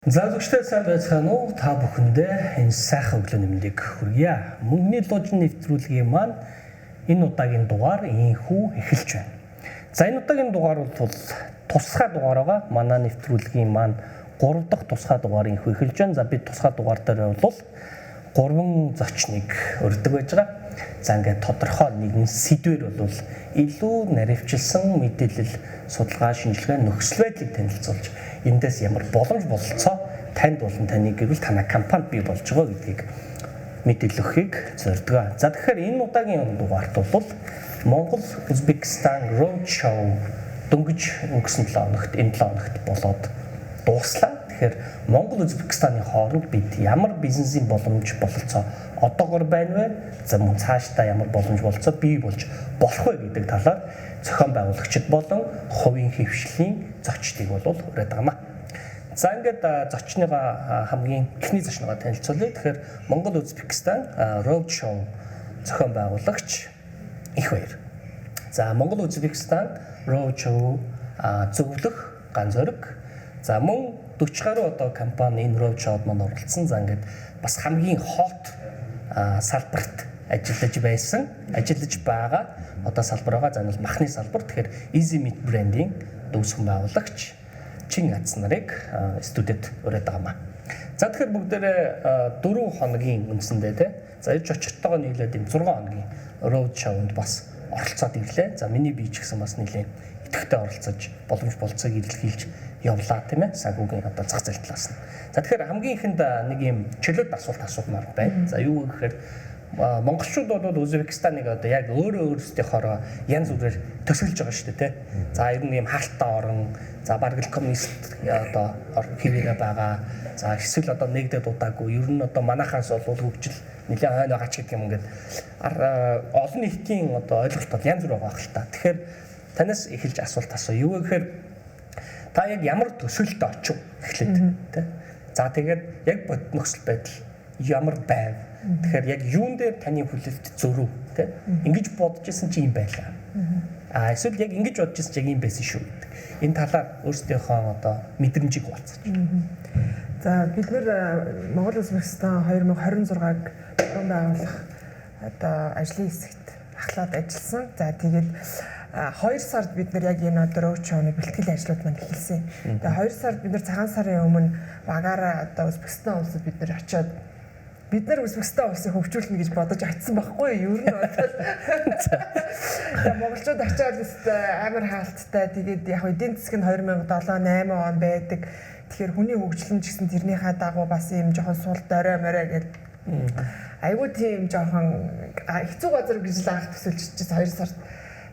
Залгчтай сайн байцгаана уу? Та бүхэндээ энэ сайхан өглөөний мэндийг хүргье. Мөнгөний луужны нэвтрүүлгийн маань энэ удаагийн дугаар ийхүү эхэлж байна. За энэ удаагийн дугаар бол тусгай дугаар байгаа. Манай нэвтрүүлгийн маань 3 дахь тусгай дугаар ийхүү эхэлж байна. За бид тусгай дугаар дээр бол 3 зочныг урьдаг байж байгаа. За ингээд тодорхой нэгэн сэдвэр бол илүү наривчилсан мэдээлэл, судалгаа, шинжилгээ, нөхцөл байдлыг танилцуулж эндээс ямар боломж бололцоо танд болон таны гэрэл танай компанид бий болж байгаа гэдгийг мэдээлэл өгөхийг зордгоо. За тэгэхээр энэ удаагийн дугаарт бол Монгол Узбекистан Road Show дөнгөж өнгөрсөн 7 хоногт энэ 7 хоногт болоод дууслаа. Тэгэхээр Монгол Узбекистаны хооронд бид ямар бизнесийн боломж бололцоо одоогор байна вэ? За мөн цаашдаа ямар боломж бололцоо бий болж болох вэ гэдэг талаар зохион байгуулагчид болон хувийн хөвшлийн зочдыг бол ураад байгаамаа. За ингээд зочныгаа хамгийн эхний зочныгаа танилцуулъя. Тэгэхээр Монгол Узбекистан Road Show зохион байгуулагч их баяр. За Монгол Узбекистан Road Show зөвлөх ганц зориг. За мөн 40 гаруй одоо компани энэ Road Show-д манд оролцсон. За ингээд бас хамгийн хот салбарт ажиллаж байгаа одоо салбар байгаа. За энэ бол махны салбар. Тэгэхээр Easy Meat брендийн дүүсгэн байгуулагч Чин Ац нарыг студид ураад байгаамаа. За тэгэхээр бүгдээрээ 4 хоногийн үндсэндээ те. За иж очиртойгоо нийлээд энэ 6 хоногийн Road Show-нд бас оролцоод ирлээ. За миний бие ч гэсэн бас нэлээд идэвхтэй оролцож боломж болцоог илэрхийлж явлаа тийм ээ. Санхүүгийн одоо зах зээл талаас нь. За тэгэхээр хамгийн ихэнд нэг юм чөлөөт асуулт асуумаар байна. За юу гэхээр монголчууд бол Узбекистаныг одоо яг өөрсдийнхоороо янз бүрээр төсөөлж байгаа шүү дээ тий. За ер нь юм хаалттай орон, за бараг л коммунист одоо хэвээрээ байгаа. За эсвэл одоо нэгдээд удаагүй. Ер нь одоо манайхаас бол хөгжил нэлээд хойно байгаа ч гэдэг юм ингээд олон нийтийн одоо ойлголтод янз бүр байгаа хэл та. Тэгэхээр танаас эхэлж асуулт асуу. Юу гэхээр та яг ямар төсөөлтөд очив эхлээд тий. За тэгээд яг бод нөхцөл байдал ямар байв? Тэгэхээр яг юун дээр таны хүлээлт зөрөв тий? Ингэж бодож исэн чи юм байлаа. Эсвэл яг ингэж бодож исэн чи яг юм байсан шүү гэдэг. Энэ талаар өөрсдийнхөө одоо мэдрэмжийг хуваалцаач. За бид нэр Монгол Узбекистан 2026-г зохион байгуулах одоо ажлын хэсэгт ахлаад ажилласан. За тэгээд 2 сард бид нар яг энэ одоо Road Show-ны бэлтгэл ажлууд маань эхэлсэн. Тэгээ 2 сард бид нар цагаан сарын өмнө багаараа одоо Узбекистан улсад бид нар очиод бид нар Узбекистан улсыг хөгжүүлнэ гэж бодож очисон байхгүй юу? Ер нь бодвол монголчууд очиад амар хаалттай. Тэгээд яг эдийн засаг нь 2007-8 он байдаг. Тэгэхээр хүний хөгжил нь ч гэсэн тэрнийхээ дагуу бас юм жоохон сул дорой морой гэдэг айгуу тийм жоохон хэцүү газар гэж л анх төсөөлчихсэн 2 сард.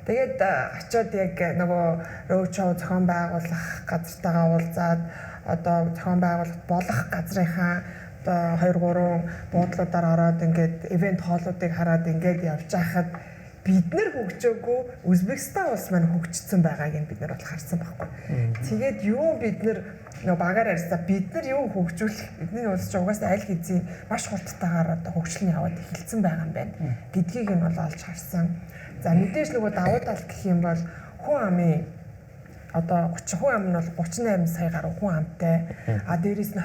Тэгээд очиод яг нөгөө Road Show зохион байгуулах газартайгаа уулзаад одоо зохион байгуулалт болох газрынхаа одоо 2-3 буудлуудаар ороод ингээд ивент хоолуудыг хараад ингээд явж байхад бид нар хөгжөөгүй Узбекистан улс маань хөгжсөн байгааг нь бид нар бол харсан байхгүй. Тэгээд юу бид нар нөгөө багаар ярьсаа бид нар юу хөгжүүлэх бидний улс ч угаасаа аль хэзээ маш хурдтайгаар одоо хөгжлөн яваад эхэлсэн байгаа юм байна гэдгийг нь бол олж харсан. За мэдээж нөгөө давуу тал гэх юм бол хүн амын одоо 30 хүн ам нь бол 38 сая гаруй хүн амтай. Дээрээс нь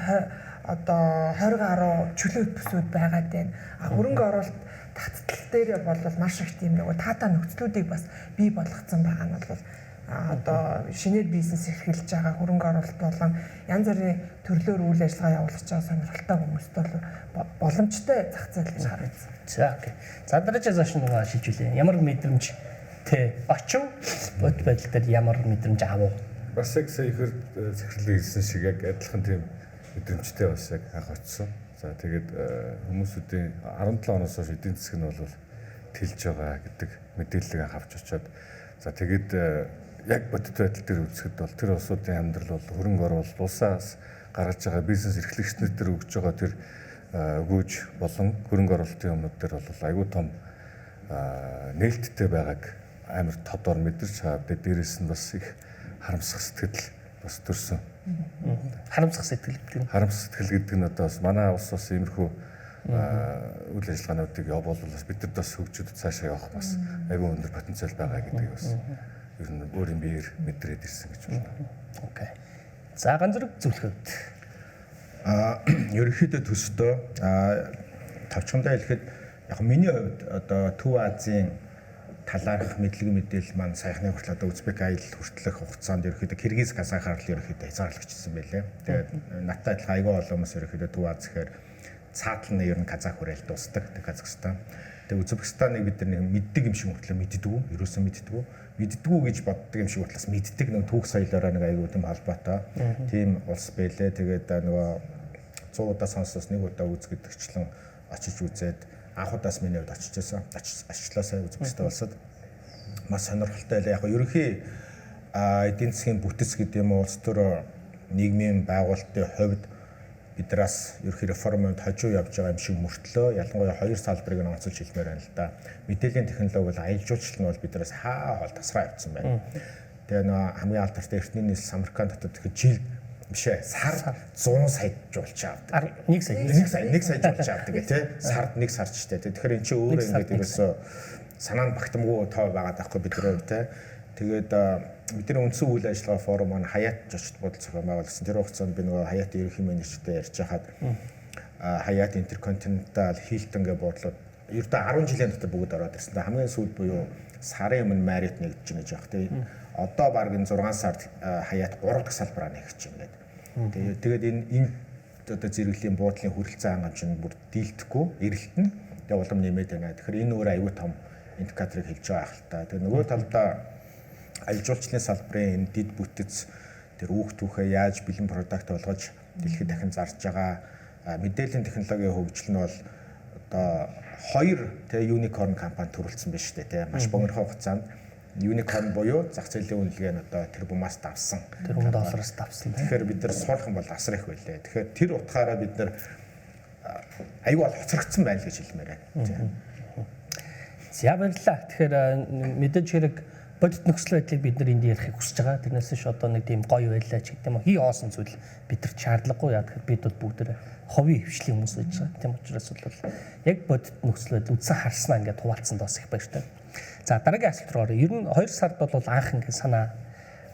одоо 20 гаруй чөлөөт бүсүүд байгаад байна. Хөрөнгө оруулалт татдал дээр бол маш их тийм нөгөө таатай нөхцлүүдийг бас бий болгоцсон байгаа нь бол одоо шинээр бизнес эрхэлж байгаа хөрөнгө оруулалт болон янз бүрийн төрлөөр үйл ажиллагаа явуулж байгаа сонирхолтой хүмүүст бол боломжтой зах зээл гэж харагдсан. За окей. За дараагийн зочноо шилжүүлээ. Ямар мэдрэмж тэ очив? Бод байдал дээр ямар мэдрэмж авав? Бас яг сая ихэр захирлын хэлсэн шиг яг адилхан тийм мэдрэмжтэй бас яг анх очсон. За тэгээд хүмүүсүүдийн 17 оноос хойш эдийн засаг нь бол тэлж байгаа гэдэг мэдээллийг анх авч очоод за тэгээд яг бодит байдал дээр үзэхэд бол тэр улсуудын амьдрал бол хөрөнгө оруулалт улсаас гаргаж байгаа бизнес эрхлэгчнүүд төр өгж байгаа тэр өгөөж болон хөрөнгө оруулалтын юмнууд дээр бол аюул том нээлттэй байгааг амар тодор мэдэрч хаад дээрээс нь бас их харамсах сэтгэл бас төрсөн. Харамсах сэтгэл гэдэг. Харамсах сэтгэл гэдэг нь одоо бас манай улс бас иймэрхүү үйл ажиллагаануудыг явуулвал бас бид нар бас хөгжөөд цаашаа явах бас аюул өндөр потенциал байгаа гэдгийг бас ер нь өөрийн биеэр мэдрээд ирсэн гэж байна. Окей. За ганц зэрэг зөвлөхөд ерөнхийдөө төсөлтөө товчхондоо хэлэхэд яг миний хувьд одоо Төв Азийн талаарх мэдлэг мэдээлэл маань саяхны хүртэл одоо Узбек аялал хүртэлх хугацаанд ерөнхийдөө Киргиз Казахаар л ерөнхийдөө хязгаарлагдчихсан байлээ. Тэгээд надтай адилхан аягүй олон хүмүүс ерөнхийдөө Төв Аз гэхээр цаатлан нь ер нь Казах хүрэл дуусдаг Казахстан. Тэгээд Узбекистаныг бид нар нэг мэддэг юм шиг хүртэл мэддэггүй, ерөөсөө мэддэггүй гэж боддог юм шиг хүртэл мэддэг нэг түүх соёлоороо нэг аягүй тийм холбоотой тийм улс байлээ. Тэгээд нөгөө 100 удаа сонсоос нэг удаа үзэгдэгчлэн очиж үзээд анх удаас миний хувьд очичлаасаа Узбекистан улсад маш сонирхолтой байлаа. Яг ерөнхий эдийн засгийн бүтэц гэдэг юм улс төр нийгмийн байгуулалтын хувьд бидраас ерөнхий реформод хожуу явж байгаа юм шиг мөртлөө ялангуяа хоёр салбарыг нь онцолж хэлмээр байна л да. Мэдээллийн технологи бол аялал жуулчлал нь бол бидраас хаа хол тасраа явцсан байна. Тэгээ нөө хамгийн алдартай эртний нийслэл Самарканд дотор тэгэхээр жил бишээ сар 100 сая жуулч авдаг. 1 сая жуулч авдаг гэх тээ. Сард 1 сар ч тээ. Тэгэхээр эн чинь өөрөө ингээд ерөөсөө санаанд багтамгүй тоо байгаа даахгүй бид нар тээ. Тэгээд бидний үндсэн үйл ажиллагаа форум маань Хаяат зочд бодол зохион байгуулсан. Тэр хугацаанд би нөгөө Хаяатын ерөнхий менежертэй ярьж хахад Хаяат Интерконтинентал Хилтон гэх бодлоод ердөө 10 жилийн дотор бүгд ороод ирсэн. Хамгийн сүүлд буюу сарын өмнө Марриott нэгдэж байна гэж яг тээ. Одоо баг энэ 6 сард Хаяат 3 дахь салбараа нэгж байна гэдэг. Тэгээд энэ одоо зэрэглэлийн буудлын хүрэлцээ хангамж нь бүр дийлдэхгүй эрэлтэн. Тэгээд улам нэмээд байна. Тэгэхээр энэ өөр аюул том индикаторыг хэлж байгаа хэл та. Тэгээд нөгөө талдаа аялал жуулчлалын салбарын энэ дид бүтэц тэр үүх түүхээ яаж бэлэн продакт болгож дэлхийд дахин зарж байгаа мэдээллийн технологийн хөгжил нь бол одоо 2 тэ юникорн компани төрүүлсэн байна шүү дээ тэ маш богино хугацаанд юникорн буюу зах зээлийн үнэлгээ нь одоо тэр бумаас давсан $4 давсан. Тэгэхээр бид нар сурах юм бол асар их байлээ. Тэгэхээр тэр утгаараа бид нар аюул хоцрогдсон байна гэж хэлмээр байна. За баярлалаа. Тэгэхээр мэдээж хэрэг бодит нөхцөл байдлыг бид нар энд ярихыг хүсэж байгаа. Тэрнээс ш одоо нэг тийм гоё байлаа ч гэдэг юм уу. Хий хоосон зүйл бидэрт шаардлагагүй яа тэгэхээр бид бол бүгд ховын хвшлийн хүмүүс байж байгаа. Тийм учраас бол яг бодит нөхцөл байдал үдсэн харснаа ингээд хуваалцсан доос их баяртай. За дараагийн асуулт руу оръё. Ер нь 2 сард бол анх ингээд санаа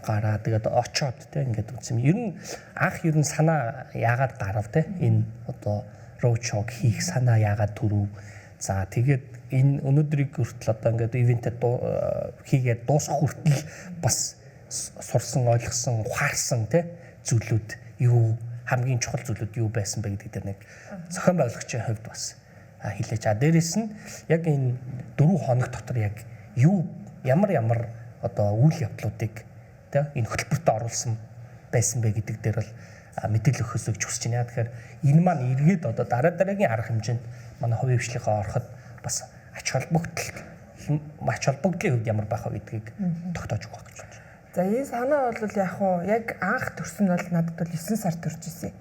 гараа тэгээд очоод тийм ингээд үзсэн. Ер нь анх ер нь санаа яагаад гарав тийм энэ одоо роучог хийх санаа яагаад төрөв. За тэгээд энэ өнөөдрийг хүртэл одоо ингээд ивентэд хийгээд дуусах хүртэл бас сурсан, ойлгосон, ухаарсан тий зүйлүүд юу хамгийн чухал зүйлүүд юу байсан бэ гэдэг дээр нэг зохион байгуулагчийн хувьд бас хэлээч. Дээрээс нь яг энэ 4 хоног дотор яг юу ямар одоо үйл явдлуудыг тий энэ хөтөлбөрт оруулсан байсан бэ гэдэг дээр бол мэдээлэл өгөхөөс гэж хүсэж байна. Тэгэхээр энэ маань эргээд одоо дараагийн арга хэмжээнд манай хувийн хвшлийнхаа ороход бас ач холбогдлын хувьд ямар байх вэ гэдгийг тогтоож өгөх гэж байна. За энэ санаа бол яг анх төрсөн нь бол надад бол 9 сар төрж ирсэн.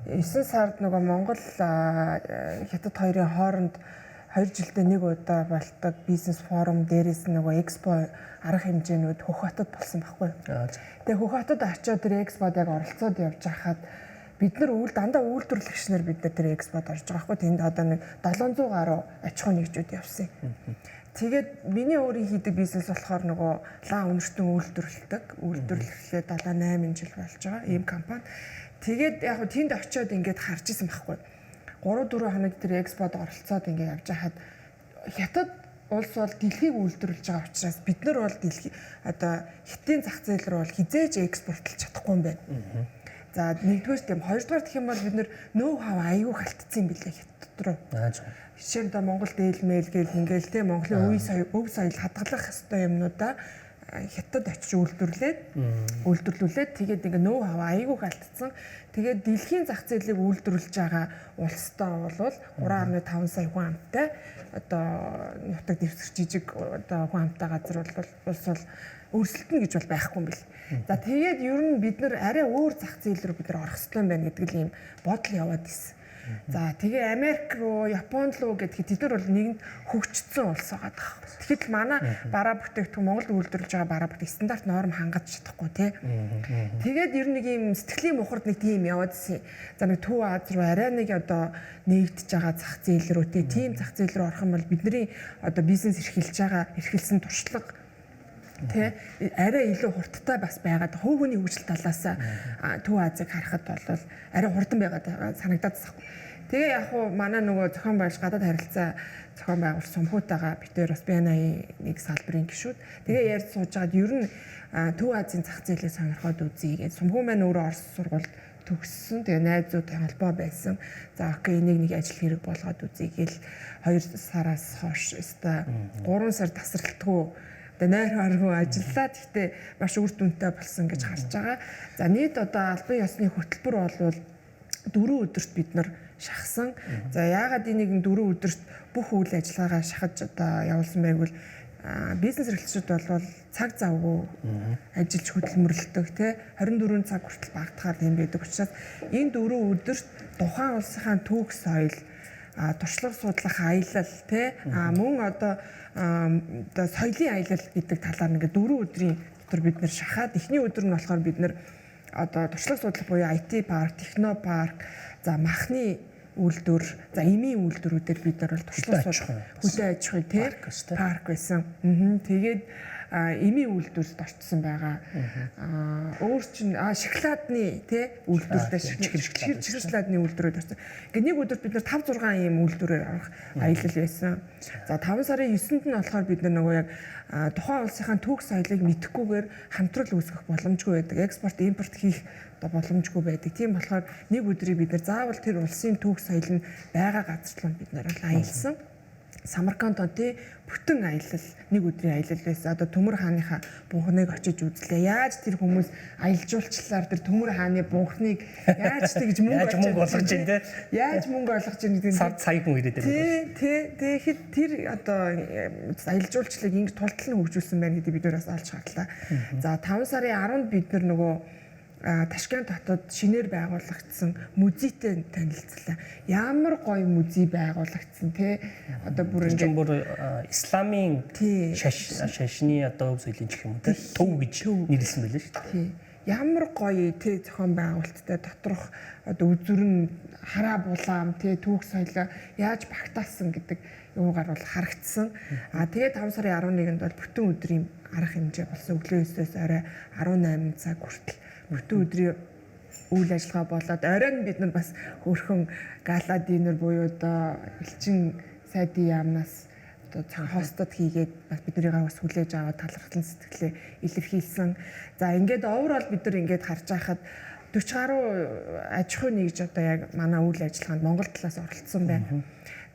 9 сард нөгөө Монгол Хятад хоёрын хооронд 2 жилдээ нэг удаа болдог бизнес форум дээрээс нөгөө экспо арга хэмжээнүүд Хөх-Хотод болсон байхгүй. Тэгээ Хөх-Хотод очиод тэр экспод яг оролцоод явж хахад бид нар дандаа үйлдвэрлэгчнэр бид нар тэр экспод орж байгаа байхгүй. Тэнд одоо нэг 700 гаруй аж ахуй нэгжүүд явсан. Тэгээд миний өөрийн хийдэг бизнес болохоор нөгөө лаа үнэртэн үйлдвэрлэхлээр 7-8 жил болж байгаа ийм компани. Тэгээд яг тэнд очиод ингээд харж исэн байхгүй. 3-4 хоног тэр экспод оролцоод ингээд явж хахад Хятад улс бол дэлхийг үйлдвэрлэж байгаа учраас бид нар бол дэлхий одоо хятадын зах зээл рүү бол хизээж экспортлж чадахгүй юм байна. За нэгдүгээр тийм хоёрдугаар гэх юм бол бид нөө хав аягүй халтцсан юм билээ Хятад руу. Жишээ нь Монгол дээлмэл гээл ингээл тийм Монголын өв соёл хадгалах хэвээр юмнуудаа Хятад очиж үйлдвэрлүүлээд тэгээд ингээ нөө хав аягүй халтцсан. Тэгээд дэлхийн зах зээлийг үйлдвэрлэж байгаа улстай бол 3.5 сая хүн амтай одоо нутаг дэвсгэр жижиг одоо хүн амтай газар бол улс бол өрсөлдөнө гэж бол байхгүй юм бэл. За тэгээд ер нь бид нар арай өөр зах зээл рүү бид нар орох хэрэгтэй байна гэдэг л ийм бодол яваад ирсэн. За тэгээ Америк руу, Японд руу гэдгийг тэд нар бол нэгэнд хөгжсөн улс байгаа даа. Тэгэхэд манай бараа бүтээгдэхүүн Монголд үйлдвэрлэж байгаа бараа бүтээх стандарт норм хангаж чадахгүй тий. Тэгээд ер нь нэг ийм сэтгэлийн мухард нэг тийм яваад ирсэн. За нэг Төв Аз руу арай нэг одоо нэгдэж байгаа зах зээл рүү тий. Тийм зах зээл рүү орох юм бол бидний одоо бизнес эрхэлж байгаа эрхэлсэн туршлага Тэ арай илүү хурдтай бас байгаад хувь хүний хөгжил талаас Төв Азийг харахад бол арай хурдан байгаад санагдаад байна. Тэгээ яг уу манай нөгөө зохион байгуулалт гадаад харилцаа зохион байгуулалт сумхуутайгаа битээр бас BNI-ийн салбарын гишүүд тэгээ ярьж сууж байгаад ер нь Төв Азийн зах зээлийг сонирхоод үзье гэж сумхуу маань өөрөө Орос сургуульд төгссөн. Тэгээ найзуудтай холбоо байсан. За окей нэг ажил хэрэг болгоод үзье гэл 2 сараас хойш өстой 3 сар тасралтгүй нойр харгүй ажиллаад гэхдээ маш үр дүнтэй болсон гэж харж байгаа. За нийт одоо албан ёсны хөтөлбөр болвол 4 өдөрт бид нар шахсан. За яагаад энийг 4 өдөрт бүх үйл ажиллагаагаа шахаж одоо явуулсан байвал бизнес эрхлэгчид бол цаг завгүй ажиллаж хөдөлмөрлөдөг тий 24 цаг хүртэл багтахаар юм байдаг учраас энэ 4 өдөрт тухайн улсынхаа түүх соёл туршлага судлах аялал тий мөн одоо соёлын аялал гэдэг талаар ингээд 4 өдрийн дотор бид нэр шахаад эхний өдөр нь болохоор бид нэр одоо туршлага судлах буюу IT парк, техно парк, за махны үйлдвэр, за эмийн үйлдвэрүүдээр бид нар бол туршлага судлах хөдөө аж ахуйн тий парк байсан. Тэгээд эмийн үйлдвэрт орцсон байгаа. Өөр чинь шоколадны тий үйлдвэртэй шоколадны үйлдвэрүүд орсон. Ингээд нэг өдөрт бид нар 5-6 ийм үйлдвэрээр авах аялал байсан. За 5 сарын 9-нд нь болохоор бид нар нөгөө яг тухайн улсынхаа түүх соёлыг мэдхгүйгээр хамтрал үүсгэх боломжгүй байдаг. Экспорт, импорт хийх боломжгүй байдаг. Тийм болохоор нэг өдрийг бид нар заавал тэр улсын түүх соёл нь байгаа газарлан бид нар аялсан. Самарканд тий бүтэн аялал нэг өдрийн аялал байсан. Одоо Төмөр хааныхаа бунхныг очиж үзлээ. Яаж тэр хүмүүс аялжуулчлаар тэр Төмөр хааны бунхныг яаж тэгж мөнгө олгож ийн тий? Яаж мөнгө олгож ийн гэдэг нь сая хүн ирээд байна. Тэгэхэд тэр одоо аялжуулчлыг ингэ тултал нь хөгжүүлсэн байна гэдэг бид нөөс олж харлаа. За 5 сарын 10-нд бид нөгөө Ташкент хотод шинээр байгуулагдсан музейтэй танилцлаа. Ямар гоё музей байгуулагдсан те одоо бүр ингээд бүр исламын шашны одоо өв соёлын гэх юм уу те төв гэж нэрлсэн байлээ шүү дээ. Тий. Ямар гоё те зохион байгуулалттай доторх одоо үзүрэн хараа булаам те түүх соёлоо яаж багтаасан гэдэг юугаар бол харагдсан. Тэгээд 5 сарын 11-нд бол бүтэн өдрийн арга хэмжээ болсон. Өглөө 9-өөс орой 18 цаг хүртэл бүтэн өдрийн үйл ажиллагаа болоод оройн бид нар бас хөрхөн гала динер буюу одоо элчин сайдын яамнаас одоо хостод хийгээд бас биднийг бас хүлээж аваад талархлын сэтгэлээ илэрхийлсэн. За ингээд overall бид нар ингээд харж байхад 40 гаруй аж ахуй нэгж одоо яг манай үйл ажиллагаанд Монгол талаас оролцсон байна.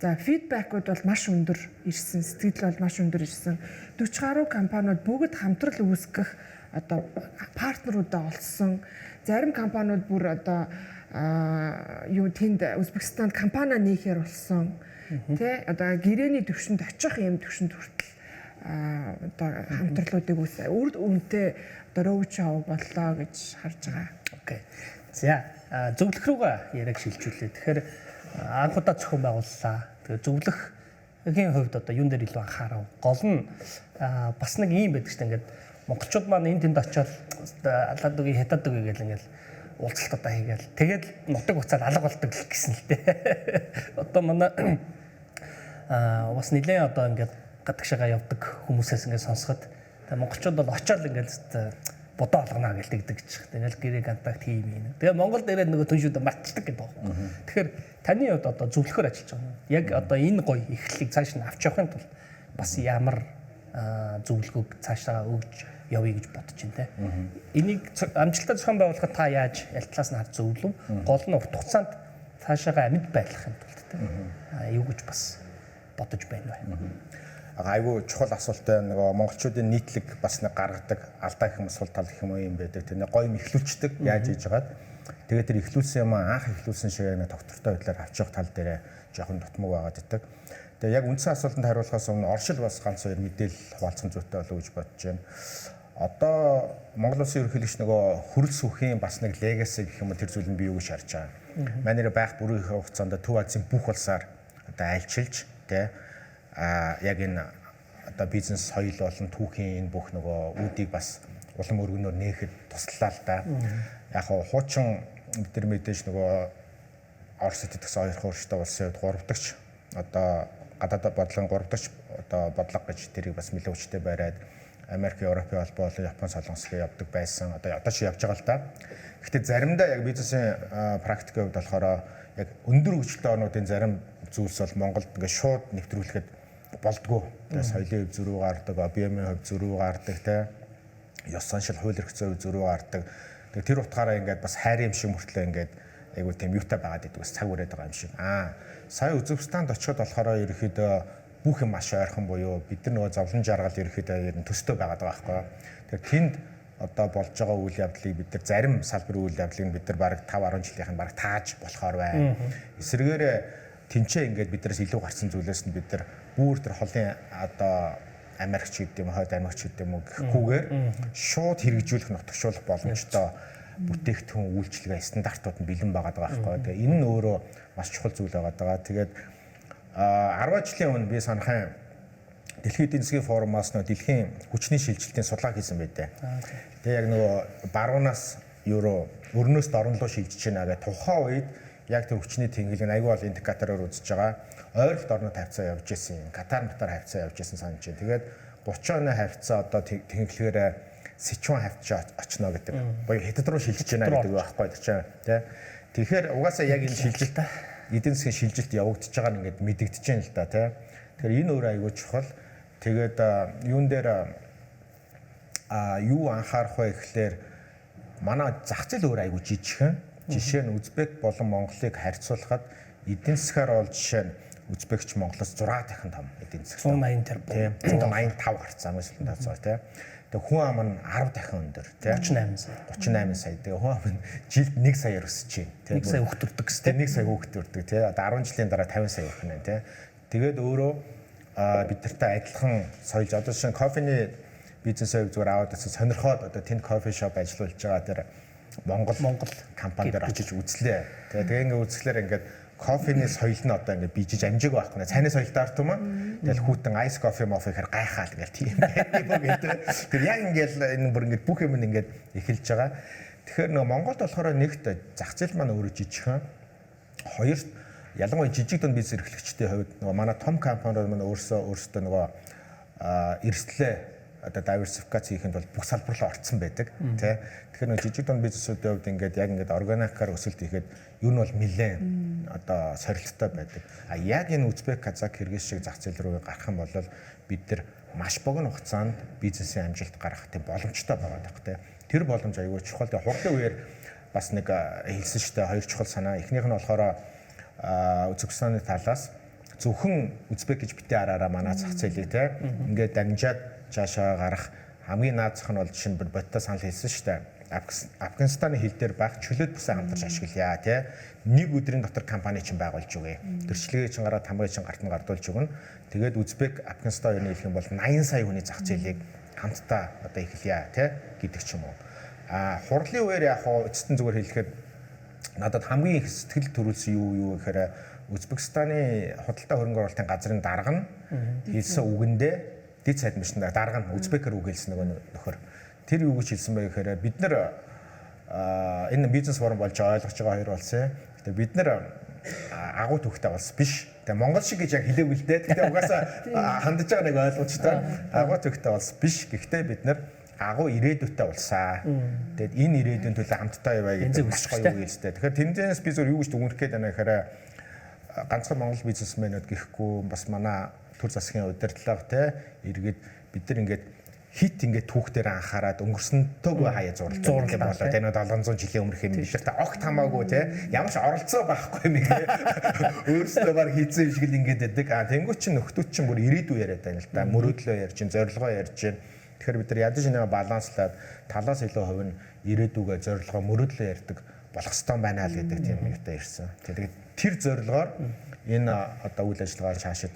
За фидбэкүүд бол маш өндөр ирсэн, сэтгэл бол маш өндөр ирсэн. 40 гаруй компаниуд бүгд хамтрал үүсгэх одоо партнеруудаа олсон. Зарим компаниуд бүр одоо юу тэнд Узбекистанд компани нээхээр болсон. Тэ одоо гэрээний төвшөнд очих юм төвшөнд хүртэл одоо хамтралуудыг үүсээ. Үр үнэтэй одоо роучаа боллоо гэж харж байгаа. Окей. За зөвлөх рүүгээ яриаг шилжүүлээ. Тэгэхээр анх удаа зохион байгууллаа. Тэгээ зөвлөхийн хувьд одоо юун дээр илүү анхаарав? Гол нь бас нэг юм байдаг шүү дээ. Ингээд монголчууд маань энд тэнд очиод алаад үгүй хятад үгүй гэл ингээл уулзалтуудаа хийгээл тэгээд нутаг уцаад алга болдог л гэсэн л дээ. Одоо манай бас нэлээд одоо ингээд гадагшаага явдаг хүмүүсээс ингээд сонсоход тэгээд монголчууд бол очиод ингээд бодоо олгоно гэж тэгдэг ч. Тэгэл гэрээ контакт хийм юм. Тэгээ Монгол дээрээ нөгөө түншүүд мартчихдаг гэдэг байна. Тэгэхээр таны хувьд одоо зөвлөхөр ажиллаж байгаа. Яг одоо энэ гоё эхлэлийг цааш нь авч явахын тулд бас ямар зөвлөгөөг цаашаа өгж явъя гэж бодож байна те. Энийг амжилттай зохион байгуулахад та яаж аль талаас нь харж зөвлөв? Гол нь урт хугацаанд цаашаа амьд байлгахын тулд те. Юу гэж бас бодож байна вэ? Айгүй чухал асуултаа нөгөө монголчуудын нийтлэг бас нэг гаргадаг алдаа гэх юм сул тал гэх юм байдаг. Тэр нэг гоё ихлүүлцдэг яаж хийж байгаад тэгээд тэр ихлүүлсэн юм анх ихлүүлсэн шиг нэг доктортой байдлаар авчих тал дээр жоохон дутмаг байгаад идэг. Тэгээд яг үндсэн асуултанд хариулахаас өмнө оршил бас ганц хоёр мэдээлэл хуваалцсан зүйтэй болов уу гэж бодож байна. Одоо Монгол Улсын ерөнхийлөгч нөгөө хөрөл сүхийн бас нэг легаси гэх юм уу тэр зүйл нь бий юу гэж харж байгаа. Манай нэр байх бүрийн хугацаанд Төв Азийн бүх улсаар одоо айлчилж тэ яг энэ одоо бизнес соёл болон түүхийн энэ бүх нөгөө үүдийг бас улам өргөнөөр нээхэд туслалаа л да. Яг хуучин бид нар мэдээж нөгөө Орос итгэсэн хоёр хуурштай улсын хувьд 3 дахь одоо гадаад бодлогын 3 дахь одоо бодлого гэж тэрийг бас нөлөөчтэй бариад Америк, Европын холбоо болон Япон, Солонгосыг явдаг байсан. Одоо ч явж байгаа л да. Гэхдээ заримдаа яг бизнесийн практикийн хувьд болохоор яг өндөр хөгжилтэй орнуудын зарим зүйлс бол Монголд ингээд шууд нэвтрүүлэхэд болдгоо. Тэгээ соёлын хөв зөрүү гардаг, объемын хөв зөрүү гардаг, тэ ёс заншил хууль эрх зүйн зөрүү гардаг. Тэгээ тэр утгаараа ингээд бас хайрын юм шиг мөртлөө ингээд айгуу тийм юутай байгаад идэг бас цаг үрээд байгаа юм шиг. Сая Үзбекистанд очиход болохоор ерөөхдөө бүх юм маш ойрхон буюу бид нар нөгөө зовлон жаргал ерөөхдөө ер нь төстэй байгаад байгаа байхгүй. Тэгэхээр тэнд одоо болж байгаа үйл явдлыг бид нар зарим салбарын үйл явдлыг бид нар бараг 5-10 жилийнх нь бараг тааж болохоор байна. Эсвэргээрээ тэнцээ ингээд биднээс илүү гарсан зүйлээс нь бид нар бүр тэр холын одоо Америкч гэдэг юм, хойд Америкч гэдэг юм уу гэхгүйгээр шууд хэрэгжүүлэх нутагшуулах боломжтой бүтээгдэхүүн үйлчилгээ стандартууд нь бэлэн байгаа байхгүй. Тэгээ энэ нь өөрөө маш чухал зүйл байгаа. Тэгээд 10 жилийн өмнө би санахын Дэлхийн эдийн засгийн форумаас нөө дэлхийн хүчний шилжилтийн судалгаа хийсэн байдэ. Тэгээ яг нөгөө баруунаас евро өрнөөс дорн руу шилжиж байна гэх тухайн үед яг тэр хүчний тэнхлэг аягүй бол индикатороор үзэж байгаа. Ойролт орнод хавцаа явж исэн, Катар хавцаа явж исэн санаж байна. Тэгээд 30 оны хавцаа одоо тэнхлэгээр Сичуан хавцаа очно гэдэг. Боёо хятад руу шилжиж байна гэдэг байхгүй тийм тий. Тэгэхээр угаасаа яг энэ шилжилт эдийн засгийн шилжилт явагдаж байгаа нь ингээд мэдэгдэж байна л да тий. Тэгэхээр энэ өөр аягүй чухал. Тэгээд юун дээр юу анхаарах вэ гэхлээр манай зах зээл өөр аягүй жижигхэн. Жишээ нь Узбек болон Монголыг харьцуулахад эдийн засгаар бол жишээ нь Узбекч Монголоос 6 дахин том эдийн засаг. 180 тэрбум. 185 гарцсан байсан тооцоо тий. Тэгээ хүн ам нь 10 дахин өндөр тий. 38 сая. 38 сая. Тэгээ хүн ам нь жилд 1 саяар өсөж байна. Тий. 1 сая хөгтөрдөг гэжтэй. 1 сая хөгтөрдөг тий. Одоо 10 жилийн дараа 50 сая явах нь тий. Тэгээд өөрөө бид нартай адилхан соёлж одоо шинэ кофений бизнесээ зүгээр аваад гэсэн сонирхоод одоо тэнд кофе шоп ажиллуулж байгаа тэр Монгол компанид очиж үзлээ. Тэгээ ингээ үзлэхээр ингээд кофений соёл нь одоо ингээ бижиж амжиг байхгүй нэ. Цайны соёлтой арт юм аа. Тэгэл хүүтэн айс кофе мофихэр гайхаал ингээл тийм байдаг. Тэр яг ингээл энэ бүр ингээ бүх юм ингээд эхэлж байгаа. Тэгэхээр нөгөө Монголд болохоор нэгт зах зээл маань өөрөө жижигхэн. Хоёрт ялангуяа жижиг дунд бизнес эрхлэгчдийн хувьд нөгөө манай том компаниуд маань өөрсдөө нөгөө эрсдлээ одоо диверсификац хийхэд бол бүх салбар руу орцсон байдаг тий. Тэгэхээр нөгөө жижиг дунд бизнесүүдийн хувьд ингээд яг ингээд органикаар өсөлт хийхэд юу нь бол нэлээд одоо сорилттой байдаг. Яг энэ Узбек, Казак, Киргиз шиг зах зээл рүү гарах юм бол бид нар маш богино хугацаанд бизнесийн амжилт гаргах тийм боломжтой байгаа даа тий. Тэр боломж аягүй чухал. Тэгээ хурлын үеэр бас нэг хэлсэн шүү дээ хоёр чухал санаа. Эхнийх нь болохоор Үзбекистаны талаас зөвхөн Узбек гэж битээ араараа манай зах зээлийг те ингээд дамжаад цаашаа гарах хамгийн наад зах нь бол жишээ нь бодтой санал хэлсэн шүү дээ. Афганистаны хил дээр байх чөлөөт бүсээ хамтарч ашиглая те. Нэг өдрийн дотор компани чинь байгуулж өгье. Төрчлөгийн чинь гараад хамгийн чинь гарт нь гардуулж өгнө. Тэгээд Узбек Афганистан хоёрын хэлэх юм бол 80 сая хүний зах зээлийг хамтдаа одоо эхлэе те гэдэг ч юм уу. Хурлын үеэр яг эцэстэн зүгээр хэлэхэд надад хамгийн их сэтгэл төрүүлсэн юу гэхээр Узбекистаны худалдаа хөрөнгө оруулалтын газрын дарга нь хэлсэн үгэндээ дэд сайд мишн дарга нь Узбекээр үг хэлсэн нөгөө нөхөр. Тэр юу гэж хэлсэн бэ гэхээр бид нар энэ бизнес форум болж ойлгож байгаа хоёр болсон. Гэтэ бид нар агуу төвхтэй болсон биш. Тэгээ Монгол шиг гэж яг хэлээгүй л дээ. Гэтэ угаасаа хандж байгаа нэг ойлгомжтой агуу төвхтэй болсон биш. Гэхдээ бид нар агуу ирээдүйтэй улсаа. Тэгэд энэ ирээдүйн төлөө хамтдаа яваа гэдэг маш гоё үг хэлжтэй. Тэгэхээр тэндээс би зөв юу гэж дүгнэх гээд байна гэхээр ганцхан монгол бизнесмэнүүд гэхгүй бас манай төр засгийн удирдлага те иргэд бид нар ингээд хит ингээд түүхтээр анхаарад өнгөрсөнтэйгөө хаяа зурлаа гэх болоо те 700 жилийн өмнөх юм бид нарт огт хамаагүй те ямар ч оролцоо байхгүй юм өөрсдөө баг хийцэн шиг л ингээд байдаг. Тэнгуү чин нөхдүүд чин бүр ирээдүй яриад байна л да. Мөрөөдлөө ярьж, зорилгоо ярьж байна. Тэгэхээр бид нар ядаж нэг баланслаад талаас илүү хувь нь ирээдүгөө зорилгоо мөрөөдлөө ярьдаг болох ёстой байна л гэдэг тийм юутай ирсэн. Тэгээд тэр зорилгоор энэ одоо үйл ажиллагаа цаашид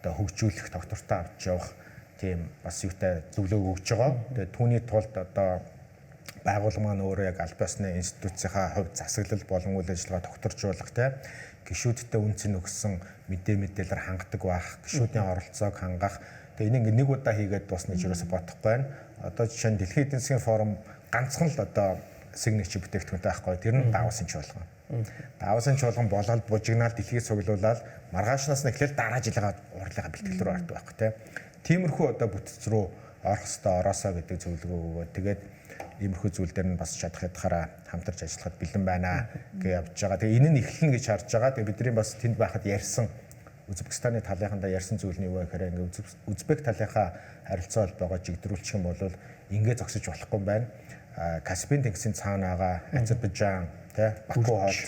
одоо хөгжүүлэх, доктортой авч явах тийм бас юутай зөвлөгөө өгж байгаа. Тэгээд түүний тулд одоо байгууллага маань өөрөө яг аль биесны институцийнхаа хувьд засаглал болон үйл ажиллагаа докторжуулах тийм гишүүдтэй үнцэн өгсөн мэдээлэлээр хангадаг байх, гишүүдийн оролцоог хангах. Тэгээ энийг нэг удаа хийгээд дуусна гэж юусаа бодохгүй байна. Одоо жишээ нь Дэлхийн эдийн засгийн форум ганцхан л одоо сигнэчер бүтээгдэхүүнтэй байхгүй. Тэр нь Давосын чуулган. Давосын чуулган болоод бужигнаал дэлхийг цуглуулаад маргаашнаас нь эхлээл дараа жилийн урлагийн бэлтгэл рүү ордог байхгүй тийм. Тиймэрхүү одоо бүтц рүү орох хэвээр ороосоо гэдэг зөвлөгөө өгөөд тэгээд иймэрхүү зүйл дээр нь бас чадах ядахаараа хамтарч ажиллахад бэлэн байна гэж явж байгаа. Тэгээ энэ нь эхэлнэ гэж харж байгаа. Тэгээ бидний бас тэнд байхад ярьсан Узбекистаны талынхандаа ярьсан зүйл нь юу вэ гэхээр ингээд Узбек талынхаа харилцаа холбоогоо жигдрүүлчих юм бол ингээд зогсож болохгүй юм байна. Каспийн тэнгисийн цаана байгаа Азербайджан, Баку хот,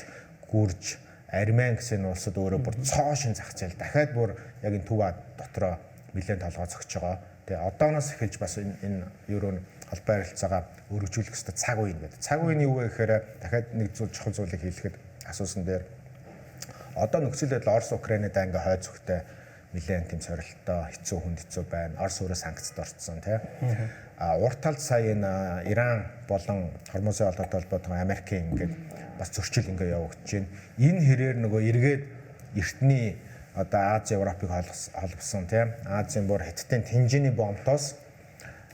Гүрж, Армян гэсэн улсууд өөрөө бүр цоо шин зах зээл дахиад бүр яг энэ Төв дотроо нэлээд толгой зогсож байгаа. Тэгээ одооноос эхэлж бас энэ евро холбоо харилцаагаа өргөжүүлэх хэрэгтэй цаг үе гэдэг. Цаг үеийн юу вэ гэхээр дахиад нэг чухал зүйлийг хэлэхэд асуусан дээр одоо нөхцөл байдал Орос Украинад ингээ хойд зүгтээ нэлээд тийм сорилттой хэцүү хүнд хэцүү байна. Орос өөрөө санкцд орцсон тийм. Урт талд сая энэ Иран болон Хормозын холбоотой холбоотой Америкийн ингээд бас зөрчил ингээ явагдаж байна. Энэ хэрээр нөгөө эргээд эртний одоо Аз Европыг холбосон тийм. Азийн бүр Хятадын Тэнжиний бомтоос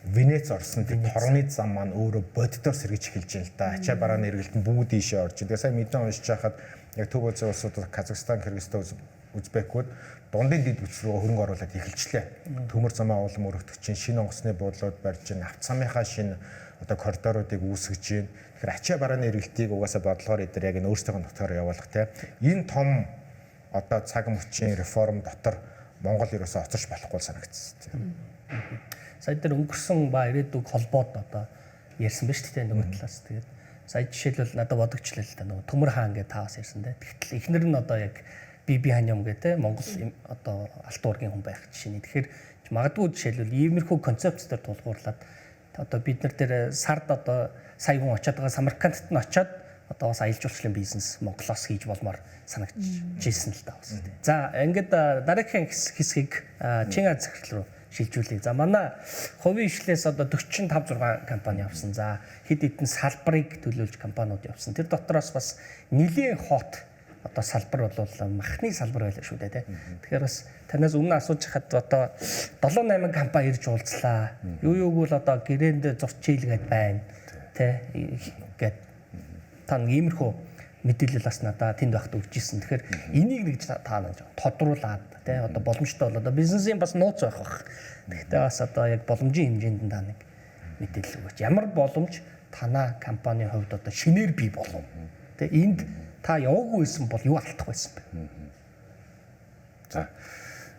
Венец орсон тийм хорны зам маань өөрөө боддоор сэргийж эхэлж байна л да. Ачаа барааны эргэлт нь бүгд ийшээ орж. Тэгээ сая мэдэн уншиж байхад яг Төв улсын улсууд Казахстан, Кыргызстан, Узбекууд дундын дэд бүс рүү хөрөнгө оруулаад эхэлчлээ. Төмөр замаа улам өргөтгөж, шинэ онгоцны буудлууд барьж, авцамынхаа шинэ одоо коридоруудыг үүсгэж байна. Тэгэхээр ачаа барааны эргэлтийг угаасаа бодлогоор эдгээр яг энэ өөрсдийнхөө нутгаар явуулах тийм. Энэ том одоо цаг мөчийн реформ дотор Монгол ерөөсөө оцорч болохгүй санагдсан. Сая дээр өнгөрсөн ба ирээдүг холбоод одоо ярьсан ба шүү дээ нөгөө талаас. Тэгээд сая жишээлбэл надад бодогчлаа л да нөгөө Төмөр хаан гэдэг таваас ярьсан дээ. Тэгтэл эхнэр нь одоо яг би ханьям гэдэг Монгол одоо алт уургийн хүн байх жишээ. Тэгэхээр магадгүй жишээлбэл иймэрхүү концепцээр тулгуурлаад одоо бид нар дээр сард одоо сая хүн очиад байгаа Самаркандт нь очиад одоо бас аялал жуулчлалын бизнес Монголоос хийж болмоор санагдчихсэн л да бас тийм. За ингээд дараагийн хэсгийг Чин Аз захирал руу шилжүүлээ. За манай хувийн ишлээс одоо 45 6 компани явсан. За хэд хэдэн салбарыг төлөөлж компаниуд явсан. Тэр дотроос бас нэлийн хот одоо салбар бол махны салбар байлаа шүү дээ. Тэгэхээр бас танаас өмнө асууж хахад одоо 7 8 компани ирж уулзлаа. Юу юуг бол одоо гэрээнд зурч хийлгээд байна. Тэ гээд тань иймэрхүү мэдээлэл бас надад тэнд багт өгч ирсэн. Тэгэхээр энийг нэг та тодруулаад тий одоо боломжтой бол одоо бизнесийн бас нууц байх бах. Гэхдээ бас одоо яг боломжийн хэмжээнд та нэг мэдээлэл өгөөч. Ямар боломж танаа компанийн хувьд одоо шинээр бий болов. Тий энд та яваагүй байсан бол юу алдах байсан бэ? За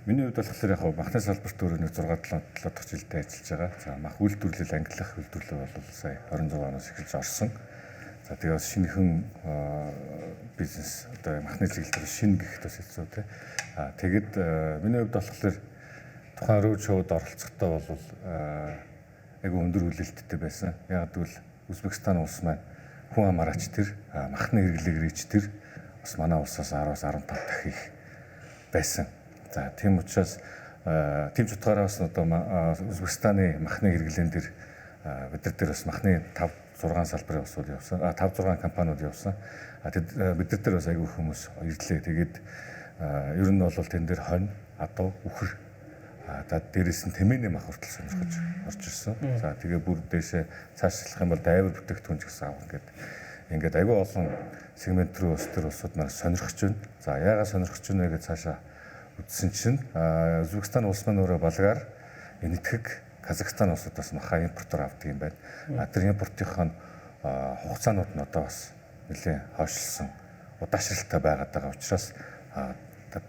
миний хувьд болохоор яг махны салбарт өөрөө нэг 6-7 дахь жилдээ ажиллаж байгаа. За мах үйлдвэрлэл ангилах үйлдвэрлэл бол сая 26 оноос эхэлж орсон. За тэгээ бас шинэхэн бизнес одоо махны чиглэлээр шинэ гэхэд бас хэцүү тий. Тэгэд миний хувьд болохоор тухайн руу шоуд оролцохдоо бол айгүй өндөр хүлээлттэй байсан. Яг гэвэл Узбекистан улс маань хүн амаараач тэр махны хэрэглээгээрч тэр бас манай улсаас 10-аас 15 дахин их байсан. За тийм учраас тийм ч утгаараа бас одоо Узбекистаны махны хэрэглэн дээр бид нар дээр бас махны 5-6 салбарын усуд явсан. 5-6 компаниуд явсан. Бид нар дээр бас айгүй хүмүүс ирлээ. Тэгээд ер нь бол тэн дээр хонь, адуу, үхэр дээрээс нь тэмээний мах хүртэл сонирхож орж ирсэн. За тэгээ бүр дээшээ цаашлах юм бол дайвар бүтээгдэхүүн ч гэсэн авах ингээд айгүй олон сегмент рүү ус төр улсууд маань сонирхож байна. За яагаад сонирхож байна гэж цаашаа үзсэн чинь Узбекистан улс маань өөрөө балгаар энэтхэг Казахстан улсуудаас махаа импортоор авдаг юм байна. Тэр импортынхаа хугацаанууд нь одоо бас нэлээд хойшлсон, удаашралтай байгаад байгаа учраас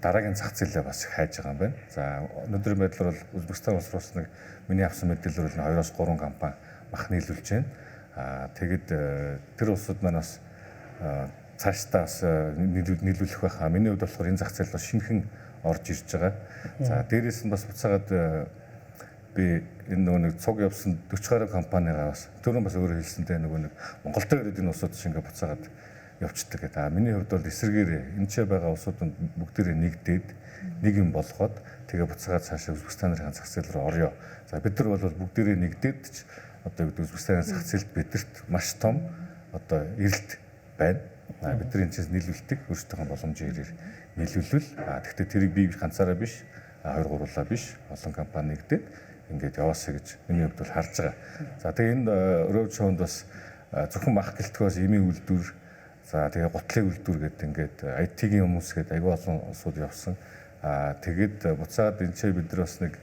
дараагийн зах зээлээ бас хайж байгаа юм байна. За өнөөдрийн байдлаар бол Узбекистан улс руу нэг миний авсан мэдээлэлээр 2-3 компани мах нийлүүлж байна. Тэгэд тэр улсууд маань бас цаашдаа бас нийлүүлэх байхаа. Миний хувьд болохоор энэ зах зээл бас шинэхэн орж ирж байгаа. За дээрээс нь бас буцаагаад би энэ нөгөө нэг цуг явсан 40 гаруй компанигаа бас түрүүн бас өөрөө хэлсэнтэй нөгөө нэг Монголтой ирээд энэ улсууд шиг ингээ буцаагаад явцдаг гэдэг. Миний хувьд бол эсрэгээр энэ ч байгаа улсуудад бүгдээрээ нэгдээд нэг юм болгоод тэгээ буцаагаад цаашаа Узбекистаны зах зээл рүү орё. За бид нар бол бүгдээрээ нэгдээд ч одоо Узбекистаны зах зээлд бидэрт маш том одоо эрэлт байна. Бид нар энэ чинь нийлүүлдэг өөрсдийнхөө боломжийн ирээр нийлүүлвэл гэхдээ тэрийг би ганцаараа биш 2-3-лаа биш олон компани нэгдээд ингээд яваасаа гэж миний хувьд бол харж байгаа. За тэгээ энэ road show-нд бас зөвхөн мах гэлтгөөс эмийн үйлдвэр за тэгээ гутлын үйлдвэр гэдэг ингээд IT-ийн хүмүүс гээд аягүй олон улсууд явсан. Тэгээд буцаад энэ ч бид нар бас нэг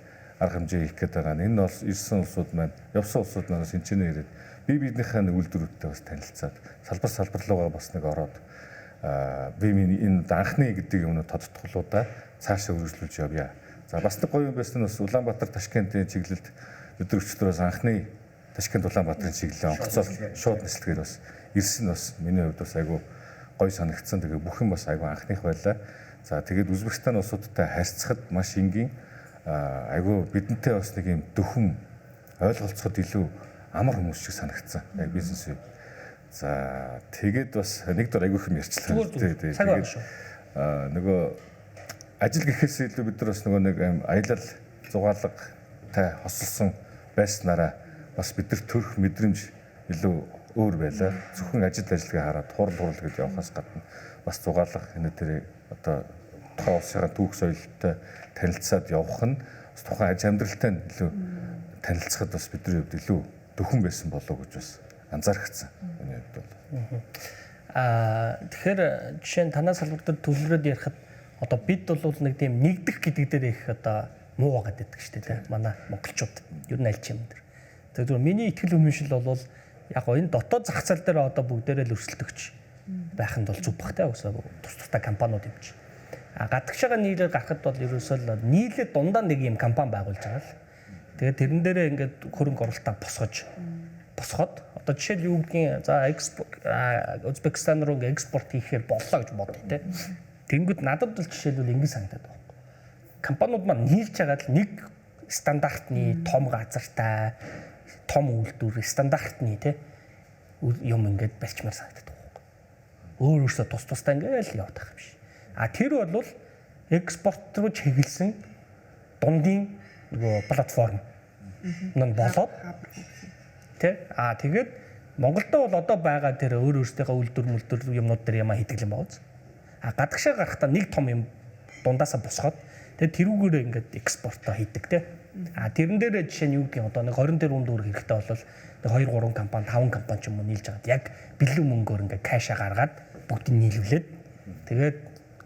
арга хэмжээ хийх гээд байгаа. Энэ бол ирсэн улсууд маань, явсан улсууд маань шинчэнэ ирээд биенийхээ үйлдвэрүүдтэй бас танилцаад салбар руугаа бас нэг ороод би энэ анхны гэдэг юмнууд тодтголуудаа цаашаа үргэлжлүүлж явъя. За бас нэг гоё юм байсан нь бас Улаанбаатар Ташкентийн чиглэлд бид нар өчтөрөөс анхны Ташкент Улаанбаатарын чиглэлээ онгоцоор шууд нислэгээр бас ирсэн бас миний хувьд бас айгүй гоё санагдсан. Тэгээ бүх юм бас айгүй анхных байлаа. За тэгээд Узбекистан улсуудтай харьцахад маш энгийн айгүй бидэнтэй бас нэг юм дөхөн ойлголцоход илүү амар хүмүүс шиг санагдсан. Яг бизнес үү. За тэгээд бас нэг дор айгүй хэм ярьчлаа. Тэгээд нөгөө ажил гэхээс илүү бид нар бас нөгөө нэг аялал зугаалгатай хосолсон байснараа бас бид нар төрөх мэдрэмж илүү өөр байлаа. Зөвхөн ажиллагаа хараад хурал гэж явахаас гадна бас зугаалгах энэ тэр одоо тухайн улсын түүх соёлтой танилцаад явах нь бас тухайн аж амьдралтай илүү танилцахад бас бидний хувьд илүү дөхөн байсан болов гэж бас анзаарчихсан. Миний хувьд бол. Тэгэхээр жишээ нь танаас салбар дээр төлөвлөрөөд ярихад одоо бид бол нэг тийм нэгдэх гэдэг дээр их одоо муу байгаа гэдэг шүү дээ. Манай монголчууд ер нь аль ч юм дээр. Тэгэхээр зөвхөн миний итгэл үнэмшил бол яг энэ дотоод зах зээл дээр одоо бүгдээрээ л өрсөлдөгч байх нь бол зүг багтай өсөө тустай компаниуд юм чи. Гадагшаага нийлээд гарахад бол ерөөсөө л нийлээд дундаа нэг юм компани байгуулж байгаа л. Тэгээд тэрэн дээрээ ингээд хөрөнгө оруулалтаа босгоод одоо жишээл юу гэдгийг за Узбекистан руу ингээд экспорт хийхээр боллоо гэж бодъё те. Тэнгүүд надад бол жишээлбэл ингэ санагдаад байна. Компаниуд маань нийлж байгаа л нэг стандартны том газартай том үйлдвэр стандартны те юм ингээд барьчмаар санагдаад байна. Өөрөөсөө тустай ингээд яваад байгаа юм биш. Тэр бол экспорт руу чиглэсэн дундын нөгөө платформ нь болоод тэгээд Монголдо бол одоо байгаа тэр өөрөөсөө үйлдвэр юмнууд дээр яма хийдэг юм байна. Гадагшаа гарахтаа нэг том юм дундаасаа босгоод тэгээд тэрүүгээр ингээд экспортоо хийдэг те. Тэрэн дээр жишээ нь юу гэх юм одоо нэг 24 дүүр хэрэгтэй бол нэг 2 3 компани 5 компани ч юм уу нийлж байгаа. Яг бэлэн мөнгөөр ингээд каша гаргаад бүгдийг нийлүүлээд тэгээд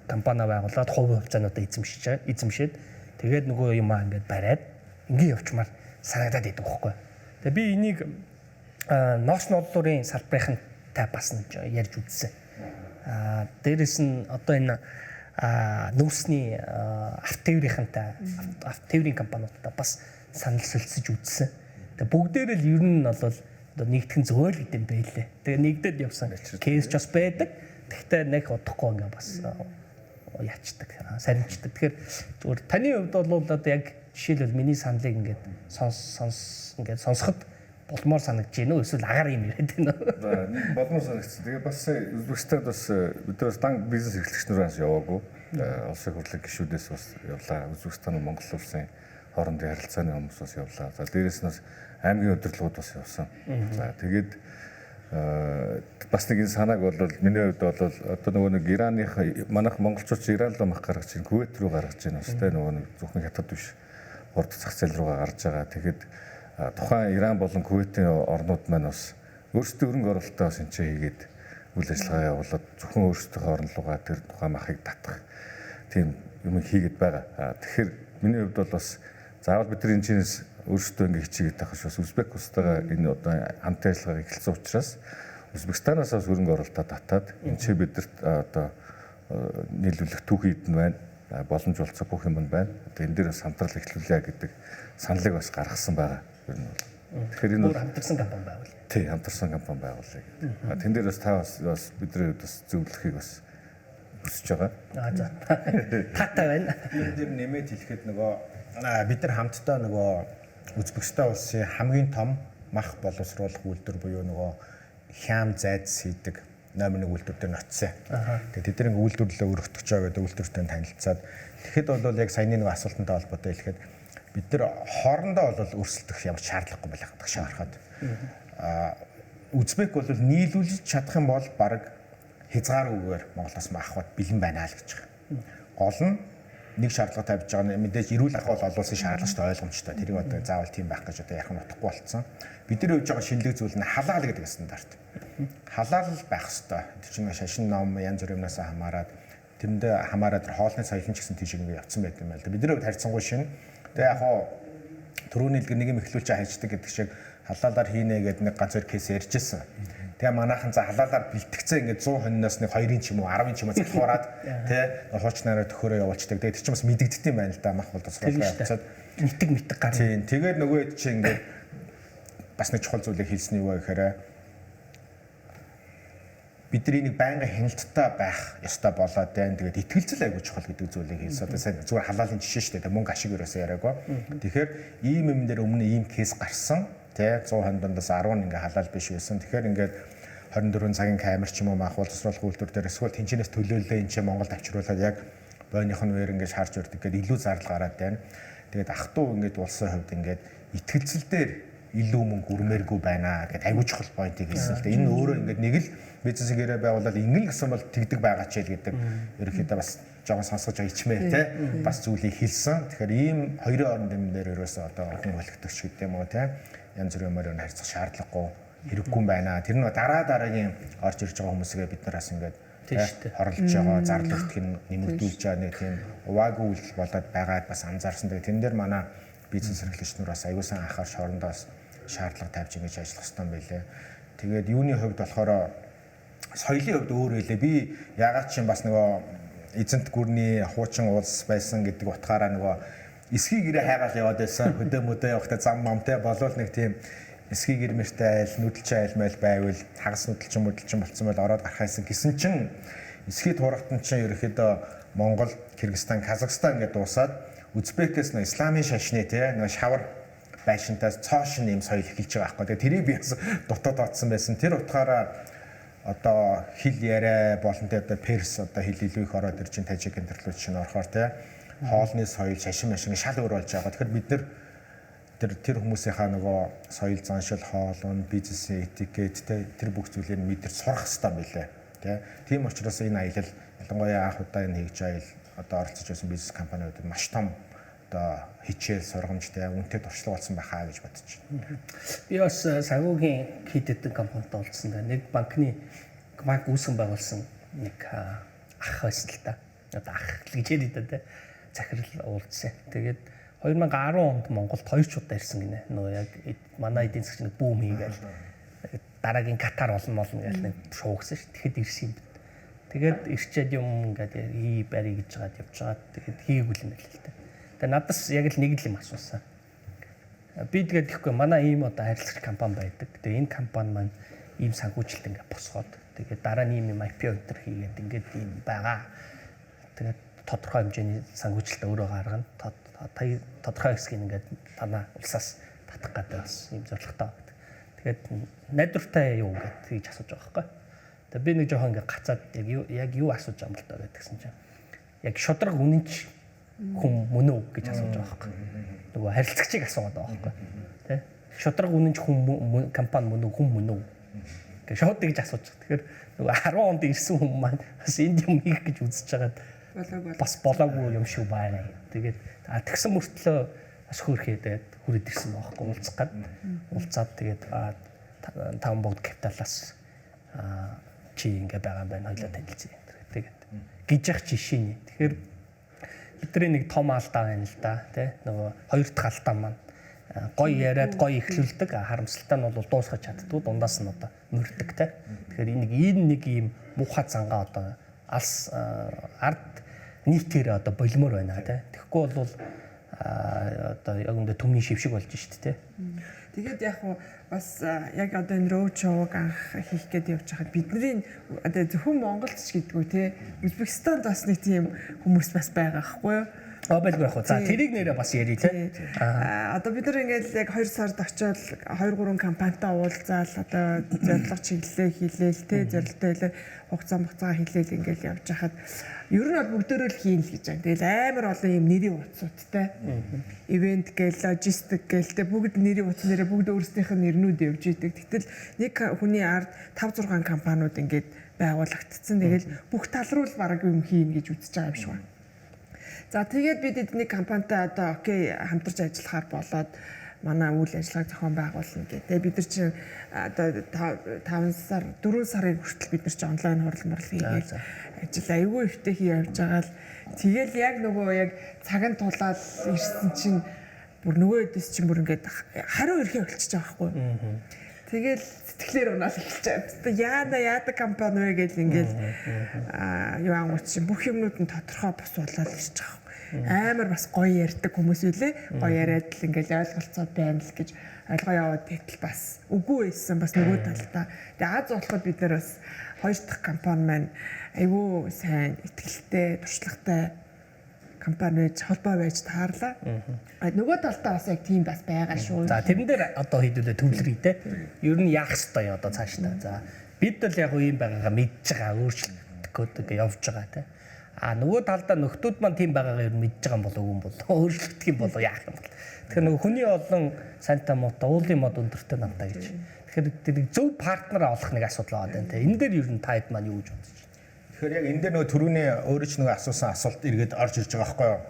компани байгуулад хувийн хувьцаануудаа эзэмшээд тэгээд нөгөө юмаа ингээд бариад ингээд явчмаар санагдаад идэв байхгүй. Тэгээд би энийг ноос нодлуурын салбарынхантай бас ярьж үзсэн. Дээрэс нь одоо энэ нүүрсний автотеврийн компаниудаа бас санал солилцож үзсэн. Тэгээд бүгдээр л ер нь бол одоо нэгтгэн зөөл гэдэг юм байлээ. Тэгээд нэгдээд явсан кейс ч бас байдаг. Тэгтээ нэг удахгүй ингээ бас яачдаг, сарничдаг. Тэгэхээр зүгээр таны хувьд бол одоо яг жишээлбэл миний саналыг ингээд сонсоход болмоор санагдаж байна уу? Эсвэл агаар юм яриад байна уу? Нэг болмоор санагдсан. Тэгээ бас Узбекистанд бас бид нар дан бизнес эрхлэгчнээс яваагүй. Улсын хурлын гишүүдээс бас явлаа. Узбекистан Монгол улсын хоорондын харилцааны хүмүүс бас явлаа. За дээрээс нь бас аймгийн удирдлагууд бас явсан. За тэгээд бас нэг энэ санааг бол миний хувьд бол одоо нөгөө нэгИраных манайх монголчууд Иран руу мах гаргаж чинь Кувейт руу гаргаж чинь бас тэ нөгөө нэг зөвхөн хятад биш хурд зах зээл руугаа гарч байгаа. Тэгэхэд тухайн Иран болон Кувейтийн орнууд маань бас өөрсдөө хөрөнгө оруулалтаа бас энэ хийгээд үйл ажиллагаа явуулаад зөвхөн өөрсдийнхөө орн руугаа тэр тухайн махыг татах тийм юм хийгээд байгаа. Тэгэхээр миний хувьд бол бас заавал бид нар энэ чинээс өөрсдөө ингэ хичээгээд тахаш бас Узбек улстайгаа энэ одоо хамт ажиллагаа эхэлсэн учраас Узбекистанаас бас хөрөнгө оруулалтаа татаад энэ ч бидэрт одоо нийлүүлэх түүхийд нь байна. Боломж олцох бүх юм байна. Одоо энэ дээр бас хамтрал эхлүүлээ гэдэг саналыг бас гаргасан байгаа. Тэгэхээр энэ бол хамтарсан компани байгуул. Тий, хамтарсан компани байгуулъя гэдэг. Тэн дээр бас та бас бидний хувьд бас зөвлөхийг бас хүсэж байгаа. За. Таатай байна. Энэ дээр нэмээд хэлэхэд нөгөө бид нар хамтдаа нөгөө Узбекистан улсын хамгийн том мах боловсруулах үйлдвэр буюу нөгөө хям зайдс хийдэг номер 1 үйлдвэр дээр ноцсон. Тэгээд тэдний үйлдвэрлэлээ өргөтгөж байгаа гэдэг үйлдвэртэй танилцаад тэгэхэд бол яг саяны нэг асуултантай холбоотой хэлэхэд бид нар хоорондоо бол өрсөлдөх ямар шаардлагагүй байлаа гадагшаа харахад. Узбек бол нийлүүлж чадах юм бол баг хязгааргүйгээр Монголоос мах авах бэлэн байна л гэж байгаа. Гол нь нэг шаардлага тавьж байгаа нь мэдээж эрүүл ахуй олон улсын шаардлагатай ойлгомжтой. Тэрийг одоо заавал тийм байх гэж одоо ярих нь утгагүй болцсон. Бидний хийж байгаа шинэлэг зүйл нь халаал гэдэг стандарт. Халаал байх ёстой. Тэр чинь шашин ном янз бүрийн юмнаас хамаарат тэрэндээ хамаарат хоолны соёлын ч гэсэн тийш ингэ явцсан байт юм байна л да. Бидний хувьд харьцангуй шин. Тэгээ яг хоо түрүүний нэг юм эхлүүлж хайждаг гэдэг шиг халаалаар хийнэ гэдэг нэг ганц хоёр кейс ярьжсэн. Тэгээ манайхан за халаалаар бэлтгэцээ ингээд 100 хоноос нэг 2-ын ч юм уу 10-ын ч юм уу залхуураад тий хуучнаараа төхөөрөө явуулчихдаг. Тэгээ тэр чинь бас мэдэгддэм байна л да мах бол тусгaalгаа явцаад митэг гарна. Тийм тэгээд нөгөө хэд чи ингээд бас нэг чухал зүйлийг хэлсэн юу вэ гэхээр бидний нэг байнгын хяналттай байх ёстой болоод байна. Тэгээд итгэлцэл айгуу чухал гэдэг зүйлийг хэлсэн. Одоо сайн зүгээр халаалын жишээ шүү дээ. Мөнгө ашиг өрөөсөө яриаггүй. Тэгэхээр ийм юм дээр өмнө ийм кейс гарсан. Тэ 100 хонондоос 10 ингээ халаал биш байсан. Тэгэхээр ингээд 24 цагийн камер ч юм уу махбол тусруулах үйлдвэр дээр эсвэл тэнцэнээс төлөөлөө энэ чинь Монголд авчруулаад яг бойных нь үеэр ингээд шаарж өрдөг гэдэг илүү зардал гараад байна. Тэгээд ах トゥ ингээд улсын хувьд ингээд итгэлцэл дээр илүү мөнгө үрмээргүй байна гэдэг аягүй чухал поинтыг хэлсэн л дээ. Энэ өөрөө ингээд нэг л бизнесийг яриа байгуулаад ингэл гэсэн бол тэгдэг байгаа ч ял гэдэг ерөөхдөө бас жоохон сонсгож байгаа ичмээ те бас зүйлийг хэлсэн. Тэгэхээр ийм хоёрын хооронд юм дээр ерөөсөө одоо охин хөлөгдөгч гэдэг юм уу те янз бүрийн юмар харьцах шаардлагагүй хэрэггүй юм байна. Тэр нь дараагийн орж ирж байгаа хүмүүсгээ бид нараас ингээд хорлож байгаа зардал өртгийг нэмэгдүүлж байгаа нэг тийм уваагүй үйлдэл болоод байгаад бас анзаарсан. Тэгээ тэн дээр манай бизнес эрхлэгчнэр бас аюулсан анхаарч хоорондоос шаардлага тавьж ингэж ажиллах хэрэгтэй юм байлээ. Тэгээд юуны хувьд болохоор соёлын хувьд өөр байлээ. Би ягаад ч юм бас нөгөө эзэнт гүрний хуучин улс байсан гэдэг утгаараа нөгөө эсхийг ирээ хайгаал яваад байсан. Хөдөө мөдөө явахдаа зам мамтай болвол нэг тийм эсхийг ирмэртэй айл, нүдэлчин айлмайл байвал хагас нүдэлчин болцсон бол ороод гарахайсан гэсэн чинь эсхий туурахтан чинь ерөөхдөө Монгол, Кыргызстан, Казахстан ингээд дуусаад Узбекээс нэг исламын шашны тий нэг шавар байшинтаас цоошин юм соёл эхэлж байгаа байхгүй. Тэгээ тэрийг би бас дутаад татсан байсан. Тэр утгаараа одоо хэл яриа болонтой одоо перс одоо хэл илүү их ороод ирж чинь тажик интерлүүд чинь орохоор тий хоолны соёл шашин машин шал өөр болж байгаа. Тэгэхээр бид тэр хүмүүсийнхаа нөгөө соёл заншил хоолн бизнесийн этикет тэр бүх зүйлийг мэдэр сурах хэрэгтэй байлаа тий. Тийм учраас энэ аялал ялангуяа анх удаа энэ хийж айл одоо оролцож байсан бизнес компаниудад маш том одоо хичээл сургамжтай үнэтэй туршлага болсон байхаа гэж бодож байна. Би бас санхүүгийн хийдэг компанитай олдсон да. Нэг банк үүсгэн байгуулсан нэг ах байсан л да. Одоо ах гэж яриад да. Захирал уулзсан. Тэгээд 2010 онд Монголд 2 ч удаа ирсэн гинэ. Нөгөө яг манай эдийн засгийн бүүм хийгээл дараагийн Катар болно гэж нэг шуугсан ш. Тэгэхэд ирсэн юм. Тэгээд ирчээд юм ингээд барий гэж жагаад явж байгаа. Тэгээд хийгээгүй юм байл л та. Тэгээд надаас яг л нэг л юм асуусан. Би тэгээд тэгэхгүй манай ийм одоо харилцагч компани байдаг. Тэгээд энэ компани маань ийм санхүүжилт ингээд босгоод тэгээд дараа нь ийм IPO өнтер хийгээд ингээд ийм байгаа. Тэгээд тодорхой хэмжээний санхүүжилт өөрөө гаргана. Тодорхой хэсгийг ингээд танаа улсаас татах гэдэг бас ийм зорилготой байдаг. Тэгээд найдвартай юу гэдэг хийж асууж байгаа байхгүй. Тэгээд би нэг жоохон ингээд гацаад яг юу асууж байгаа юм л даа гэдгсэн чинь яг шудраг үнэнч хүн мөн үү гэж асууж байгаа байхгүй. Нөгөө харилцагчийг асуугаад байгаа байхгүй. Тэ? Шудраг үнэнч хүн компани мөн үү хүн мөн үү гэж шууд гэж асууж байгаа. Тэгэхээр нөгөө 10 онд ирсэн хүн маань бас энд юм хийх гэж үзэж байгаад бас болоогүй юм шиг байна. Тэгээд тэгсэн мөртлөө бас хөөрхөөд хүрээд ирсэн байхгүй уулзах гад. Уулзаад тэгээд таван богд капиталаас чи ингээ байгаа юм байна хоёлаа танилцъя. Тэгээд гижих жишээ нь. Тэгэхээр бидний нэг том алдаа байна л да тий нөгөө хоёр дахь алдаа маань гоё яриад гоё ихлүүлдэг харамсалтай нь бол дуусгаж чаддгүй дундаас нь одоо мөрдөг тий. Тэгэхээр энэ нэг ийм муухай зангаа одоо алс ард нийтээр одоо болимоор байна тий. Тэгэхгүй бол одоо яг үндэ төмний шившиг болж шít тий. Тэгээд яг бас яг одоо энэ роуд шоуг анх хийх гээд явж байхад бидний одоо зөвхөн Монголч гэдгүү те Узбекистанд бас нэг тийм хүмүүс бас байгаа байхгүй юу? Байлгүй яг. За тэрийг нэрээ бас ярий те. Одоо бид нар ингээд яг 2 сард очиод 2-3 компанитай уулзаал одоо зорилго чиглэлээ хийлээл те зорилттой хугацаа хийлээл ингээд явж байхад ер нь бол бүгдөө л хийн л гэж байна. Тэгэл амар олон юм нэрийн утсуудтай. Ивент гээл, логистик гээл те бүгд нэрийн утас нэрээ бүгд өөрсдийнх нь нэрнүүд явж идэг. Гэтэл нэг хүний ард 5-6 компаниуд ингээд байгуулагдсан. Тэгэл бүх тал руу л бараг юм хийн гэж үзэж байгаа юм шиг байна. За тэгээд бид эдний компанитай одоо окей хамтарч ажиллахаар болоод манай үйл ажиллагааг зохион байгуулна гэдэг. Бид нар чинь одоо 4 сарын хүртэл бид нар чинь онлайн хурлмар хийгээл ажил аягүй ихтэй явж байгаа л тэгэл яг нөгөө яг цагаан тулаал ирсэн чинь бүр нөгөө хэдээс чинь бүр ингээд хариу ирэхээ болчихж байгаа байхгүй. Тэгэл сэтгэлээр унаал эхэлж байгаа. Яада компани вэ гэж ингээд юу ангууд чинь бүх юмнууд нь тодорхой бос болоод ирж байгаа. Амар бас гоё ярьдаг хүмүүс үлээ. Гоё яриад л ингээд ойлголцоо байна л гэж ойлгоо яваад байтал бас үгүй байсан бас нөгөө талдаа. Тэгээ Аз болоход бид нар бас хоёр дахь компани маань айгүй сайн ихтгэлтэй, туршлагатай компани байж холбоо байж таарлаа. Нөгөө талдаа бас яг тийм бас байгаа шүү. За тэрэн дээр одоо хэдүүлээ төвлөрье те. Ер нь яах ёстой одоо цаашдаа. За бид бол яг ийм байгаагаа мэдж байгаа, өөрчлөлтөд явж байгаа те. А нөгөө талдаа нөхдүүд маань тийм байгаагаа ер нь мэдж байгаа юм болов уу бол өөрчлөгдөх юм болов яах юм бол. Тэгэхээр нөгөө хүний олон санта мото уулын мод өндөртэй намтаа гэж. Тэгэхээр тэр зөв партнер олох нэг асуудал байгаа те. Энэ дээр ер нь таад маань юу гэж бодож байна? Тэгэхээр яг энэ дээр нөгөө түрүүний өөрөө ч нөгөө асуусан асуулт эргээд орж ирж байгаа байхгүй юу?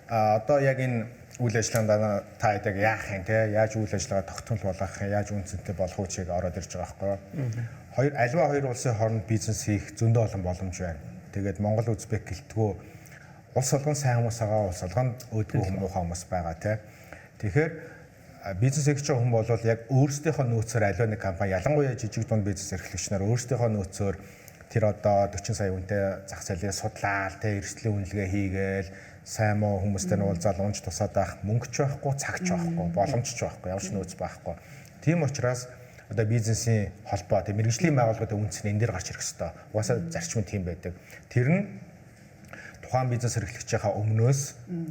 Одоо яг энэ үйл ажиллагаанд та яг яах юм те? Яаж үйл ажиллагаа тогтмол болгох юм? Яаж үнцэнтэй болох вэ чиг ороод ирж байгаа байхгүй юу? Альва хоёр улсын хооронд бизнес хийх зөндөө олон боломж байна. Тэгээд Монгол Узбек гэлтгүү улс болгон сайн хүмүүс байгаа, улс болгон өөдгөө хүмүүс байгаа те. Тэгэхээр бизнес хийж байгаа хүн бол яг өөрсдийнхөө нөөцөөр аливаа нэг компани ялангуяа жижиг дунд бизнес эрхлэгч нар өөрсдийнхөө нөөцөөр тэр одоо 40 сая үнэтэй зах зээлийг судлаал те эрсдлийн үнэлгээ хийгээл сайн муу хүмүүстэй нь уулзаал унж тусаад байх мөнгөч байхгүй цагч байхгүй боломжч байхгүй ямар ч нөөц байхгүй. Тийм учраас одоо бизнесийн холбоо те мэрэгжлийн байгууллагуудын үнц нь энэ дээр гарч ирэх ёстой. Угаасаа зарчим нь тийм байдаг. Тэр нь тухайн бизнес эрхлэгчийнхаа өмнөөс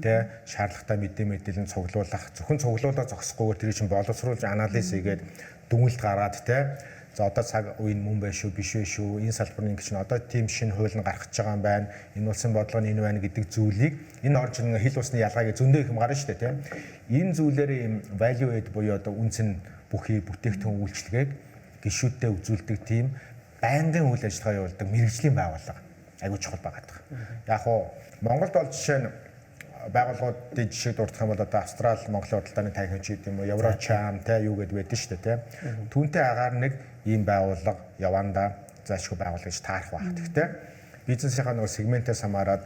те шаардлагатай мэдээлэл нь цуглуулах, зөвхөн цуглуулаад зогсохгүйгээр тэр чинь боловсруулж анализ хийгээд дүгнэлт гаргаад те за одоо цаг үеийн мөн байх шүү биш вэ шүү энэ салбарын ингэж нь одоо тийм шинэ хууль нь гарах гэж байгаа юм байна энэ улсын бодлого нь энэ байна гэдэг зүйлийг энэ орж ирэн хил усны ялгааг зөндөө их юм гарна шүү дээ тийм энэ зүйлээрээ юм value add буюу одоо үнц нь бүхий бүтээгдэхүүн үйлчлэгийг гишүүдтэй үзүүлдэг тийм байнгын үйл ажиллагаа явуулдаг мэрэгжлийн байгууллага айгуу чухал байгаа. Яг уу Монголд бол жишээ нь байгууллагуудын жишээ дурдах юм бол одоо Австрали, Монголын худалдааны танхимч гэдэг юм уу, Еврочам те юу гэдэг байдаг шүү дээ те. Түүнтэй агаар нэг ийм байгууллага явандаа заашгүй байгуулга гэж таарах байх. Гэхдээ бизнесийнхаа нөгөө сегментээс хамаарат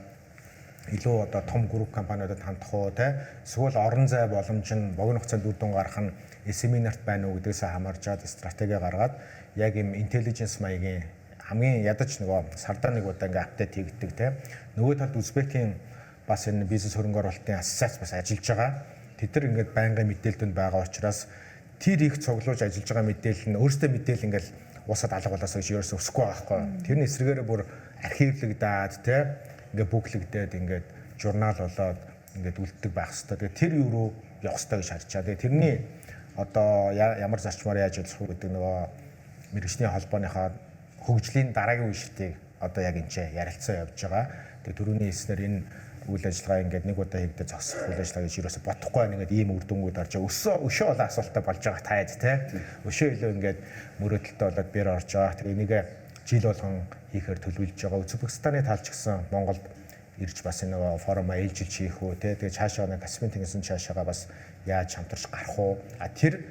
илүү одоо том групп компаниудад хандах уу те эсвэл орон зай боломж нь богино хугацаанд үр дүн гарах нь семинарт байна уу гэдгээс хамаарж чад стратеги гаргаад яг юм интеллиженс маягийн хамгийн ядаж нөгөө сардаа нэг удаа ингээ апдейт хийгддэг те нөгөө талд Узбекийн бас энэ бизнес хөрөнгө оруулалтын ассоциац бас ажиллаж байгаа. Тэд нар ингээд байнгын мэдээлэлд байгаа учраас тэр их цуглуулж ажиллаж байгаа мэдээлэл нь өөрөөсөө мэдээлэл ингээд уусаад алга болоосоо гэж ерөөсөө өсөхгүй байгаа байхгүй. Тэрний эсрэгээр бүр архивлэгдээд те ингээд бүглэгдээд ингээд журнал болоод ингээд үлддэг байх хэвээр. Тэгээ тэр юу руу явах хэвээр гэж харж байгаа. Тэгээ тэрний одоо ямар зарчмаар яаж ажиллах вэ гэдэг нөгөө мэрэгжлийн холбооныхаа хөгжлийн дараагийн үе шатыг одоо яг энэ ч ярилцсан явж байгаа. Тэгээ түрүүний хэлснээр энэ үйл ажиллагаа ингээд нэг удаа хийгдэж зогсох үйл ажиллагаа гэж юусоо бодохгүй ингээд ийм үр дүнгууд орж байгаа. Өшөө олон асуултаа болж байгаа таад те. Өшөө илүү ингээд мөрөөдөлтөй болоод бэр орж байгаа. Тэгээ энийг жил болгон хийхээр төлөвлөж байгаа. Үзбекистаны талч гэсэн Монголд ирж бас нэг форумаа ээлжилж хийх үү те. Тэгээ цаашаа нэг Каспийн тэнгисийн цаашаага бас яаж хамтарч гарах уу. Тэр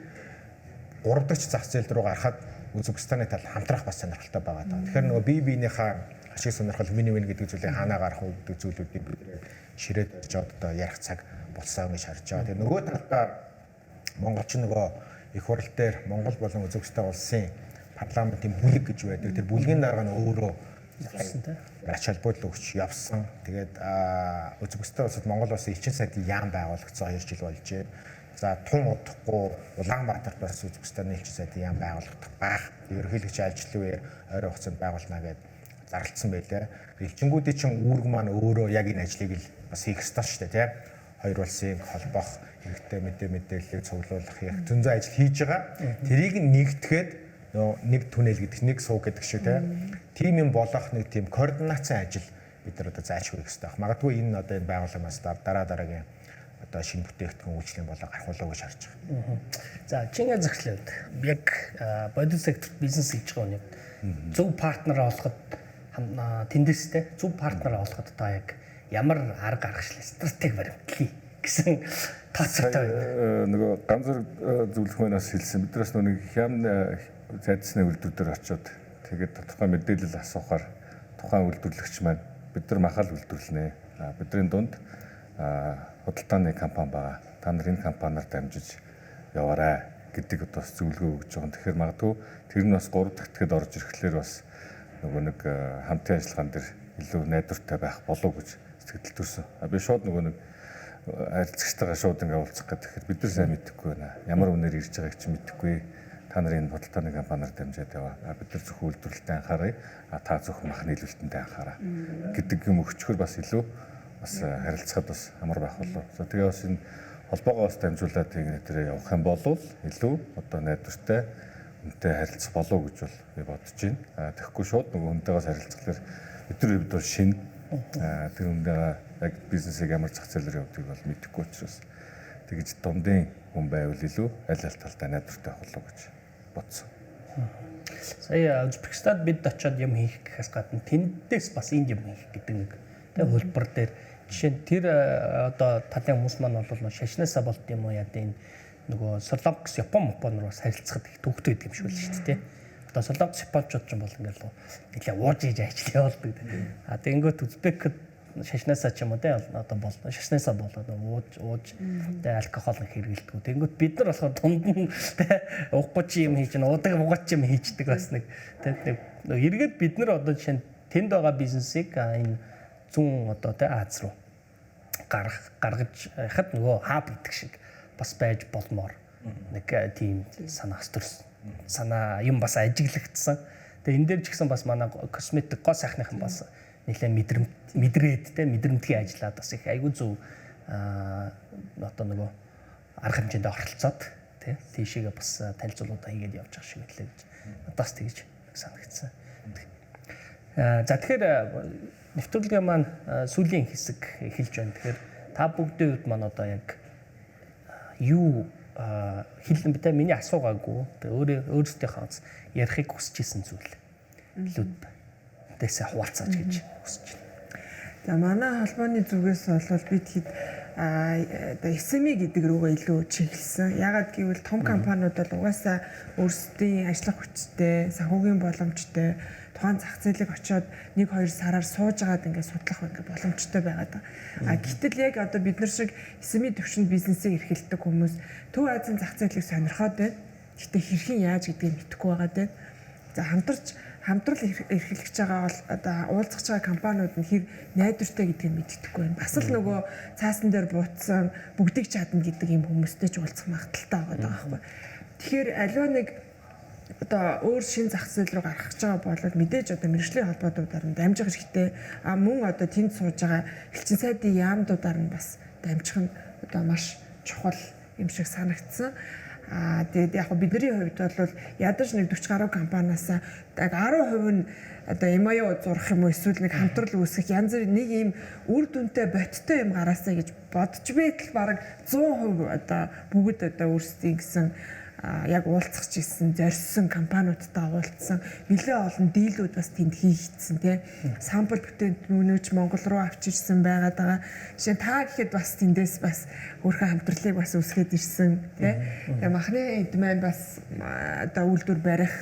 3 дахь зах зээл рүү гарахад Үзбекистаны тал хамтрах бас сонирхолтой байгаа даа. Тэгэхээр нөгөө бие биенийхээ ашиг сонирхол win-win гэдэг зүйлийг хаанаа гарах уу гэдэг зүйлүүдийг бид ширээд орж одоо ярих цаг болсон гэж харж байгаа. Тэгээ нөгөө талдаа монголч нөгөө их хурал дээр Монгол болон Үзбекистан улсын парламентын бүлэг гэж байдаг. Тэр бүлгийн дарга нь өөрөө ач холбогдол өгч явсан. Тэгээд Үзбекистан улсад Монгол улсын элчин сайдын яам байгуулагдсан 2 жил болжээ. За тун удахгүй Улаанбаатарт бас Үзбекистаны элчин сайдын яам байгуулагдах байх. Ерөнхийлөгч ажлын үеэр ойрын хугацаанд байгуулна гэдэг зарлцсан байлаа. Элчингүүдийн чинь үүрэг маань өөрөө яг энэ ажлыг л бас хийх ёстой шүү дээ, тийм. Хоёр улсыг холбох, хэрэгтэй мэдээллийг цуглуулах их зөндөө ажил хийж байгаа. Тэрийг нэгтгэхэд нэг түнэл гэдэг нэг сууг гэдэг шүү, тийм юм болох нэг тийм координацийн ажил бид нар одоо зааж хүрэх ёстой. Магадгүй энэ одоо энэ байгууллагаас дараагийн одоо шинэ бүтээгдэхүүн үйлчлэлийн болоо гарах болоо гэж харж байгаа. За чиний зөвхлөд яг бодит секторт бизнес хийж байгаа хүнийг зөв партнер олоход тэндээстэй зөв партнер олоход одоо яг ямар арга гаргашлаа стратеги баримтлаа гэсэн тооцоотой байна. Нөгөө ганц зөвлөх мөнөөс хэлсэн. Биднээс нэг хям зайдсны үйлдвэр дээр очиод тэгээд тодорхой мэдээлэл асуухаар тухайн үйлдвэрлэгч маань бид нар махал үйлдвэрлэнэ. Бидний дунд худалдааны компани байгаа. та нар энэ компаниар дамжиж яваарай гэдэг одоо зөвлөгөө өгж байгаа. Тэгэхээр магадгүй тэр нь бас 3 дахь тэгэхэд орж ирэхлээр бас нөгөө нэг хамтын ажиллагаан дээр илүү найдвартай байх болов гэж сэтгэл төрсөн. Би шууд нөгөө нэг харилцагчтайгаа шууд ингээ уулзах гэхээр бид нар сайн мэдэхгүй байна. Ямар үнээр ирж байгааг чи мэдэхгүй. Та нарын бодлооны компаниар дамжаад яваа. Бид нар зөвхөн үйлдвэрлэлтэй анхаарай. Та зөвхөн махны нийлүүлэлтэнд анхаараа гэдэг юм өгчхөр бас илүү бас харилцахад бас амар байх болов. Тэгээ бас энэ холбоогоо бас дамжуулаад тэр явах юм бол илүү одоо найдвартай үнэтэй харилцах болов гэж бол би бодож байна. Тэгэхгүй шууд нөгөө хүнтэйгээс харилцахлаар бидний хувьд бол шинэ тэр хүнтэйгээ яг бизнесийг ямар зах зээлээр явуудгийг бол мэдэхгүй учраас тэгж дундын хүн байвал илүү аль аль талтай найдвартай болов гэж бодсон. Сая Узбекистанд бид очиод юм хийх гэхээс гадна тэндээс бас энд юм хийх гэдэг нэг тэг хөлбөр дээр жишээ нь тэр одоо талын хүмүүс маань бол шашнаасаа болд юм уу яа энэ нөгөө Солонгос, Япон нар бас харилцахад их төвхтэй гэдэг юм шиг л шүү дээ. Одоо Солонгос, Япончууд ч юм бол ингээл нэлээ ууж иж ажил явуулдаг. Тэгэнгүүт Узбекд шашнаасаа ч юм уу те одоо бол шашнаасаа болоод ууж тэ алкогол хэрэгэлдэг. Тэгэнгүүт бид нар болохоор дунд нь тэ уухгүй чи юм хийж байна, уудаг муугач юм хийждэг бас нэг тэ эргээд бид нар одоо жишээ нь тэнд байгаа бизнесийг энэ зүүн одоо тэ Аз руу гаргаж яхад нөгөө хаб гэдэг шиг бас байж болмоор нэг тийм санаас төрсөн. Санаа юм бас ажиглагдсан. Тэгээ энэ дээр ч гэсэн бас манай косметик гоо сайхныхан бас нэлээ мэдрээд те мэдрэмтгий ажиллаад бас их айгүй зөв одоо нөгөө арга хэмжээнд оролцоод те тийшээгээ бас танилцуулгуудаа хийгээд явж байгаа шиг байлаа гэж надаас тэгж санагдсан. За тэгэхээр нэвтрүүлгийн маань сүүлийн хэсэг эхэлж байна. Тэгэхээр та бүгдийн хувьд маань одоо яг юу хэлэн битээ миний асуугаагүй. Тэгээ өөрсдийнхөө ярихыг хүсэж исэн зүйл. Илүүд дэсээ хуваалцаач гэж хүсэж байна. За манай холбооны зүгээс бол бид хэд одоо SME гэдэг рүүгээ илүү чиглэсэн. Ягаад гэвэл том компаниуд бол угаасаа өөрсдийн ажиллах хүчтэй, санхүүгийн боломжтой, тухайн зах зээлийг очиод 1-2 сараар сууж агаад ингээд судлах ингээд боломжтой байгаад байгаа. Гэтэл яг одоо бид нар шиг SME төвшөнд бизнесийг эрхэлдэг хүмүүс Төв Азийн зах зээлийг сонирхоод байна. Гэхдээ хэрхэн яаж гэдгийг мэдэхгүй байгаад байна. За хамтрал эрхлэгч байгаа бол одоо уулзах байгаа компаниуд нь хэр найдвартай гэдгийг мэддэхгүй байна. Бас л нөгөө цаасан дээр буутсан бүгдийг чадна гэдэг юм хүмүүстэй ч уулзах магадaltaй байгаа байхгүй. Тэгэхээр аливаа нэг одоо өөр шин зах зээл рүү гарах гэж байгаа бол мэдээж одоо мэргэжлийн холбоотуудаар нь дамжих хэрэгтэй. Мөн одоо тэнд сууж байгаа элчин сайдын яамдуудаар нь бас дамжих нь одоо маш чухал юм шиг санагдсан. Тэгээд яг бидний хувьд бол ядаж нэг 40 гаруй компаниас яг 10% нь одоо MOU зурах юм уу эсвэл нэг хамтрал үүсгэх янз бүрийн нэг ийм үр дүнтэй боттой юм гараасаа гэж бодож байтал бараг 100% одоо бүгд одоо өөрсдийн гэсэн яг уулзах гэсэн зорьсон компаниудтай уулзсан нэлээ олон дийлүүд бас тэнд хийгдсэн тий сампл бүтээнтнүүч Монгол руу авчирсан байгаад байгаа. Жишээ та гэхэд бас тэндээс бас өөрхөн хамтралыг бас үүсгээд ирсэн тий махны эдмэн бас одоо үйлдвэр барих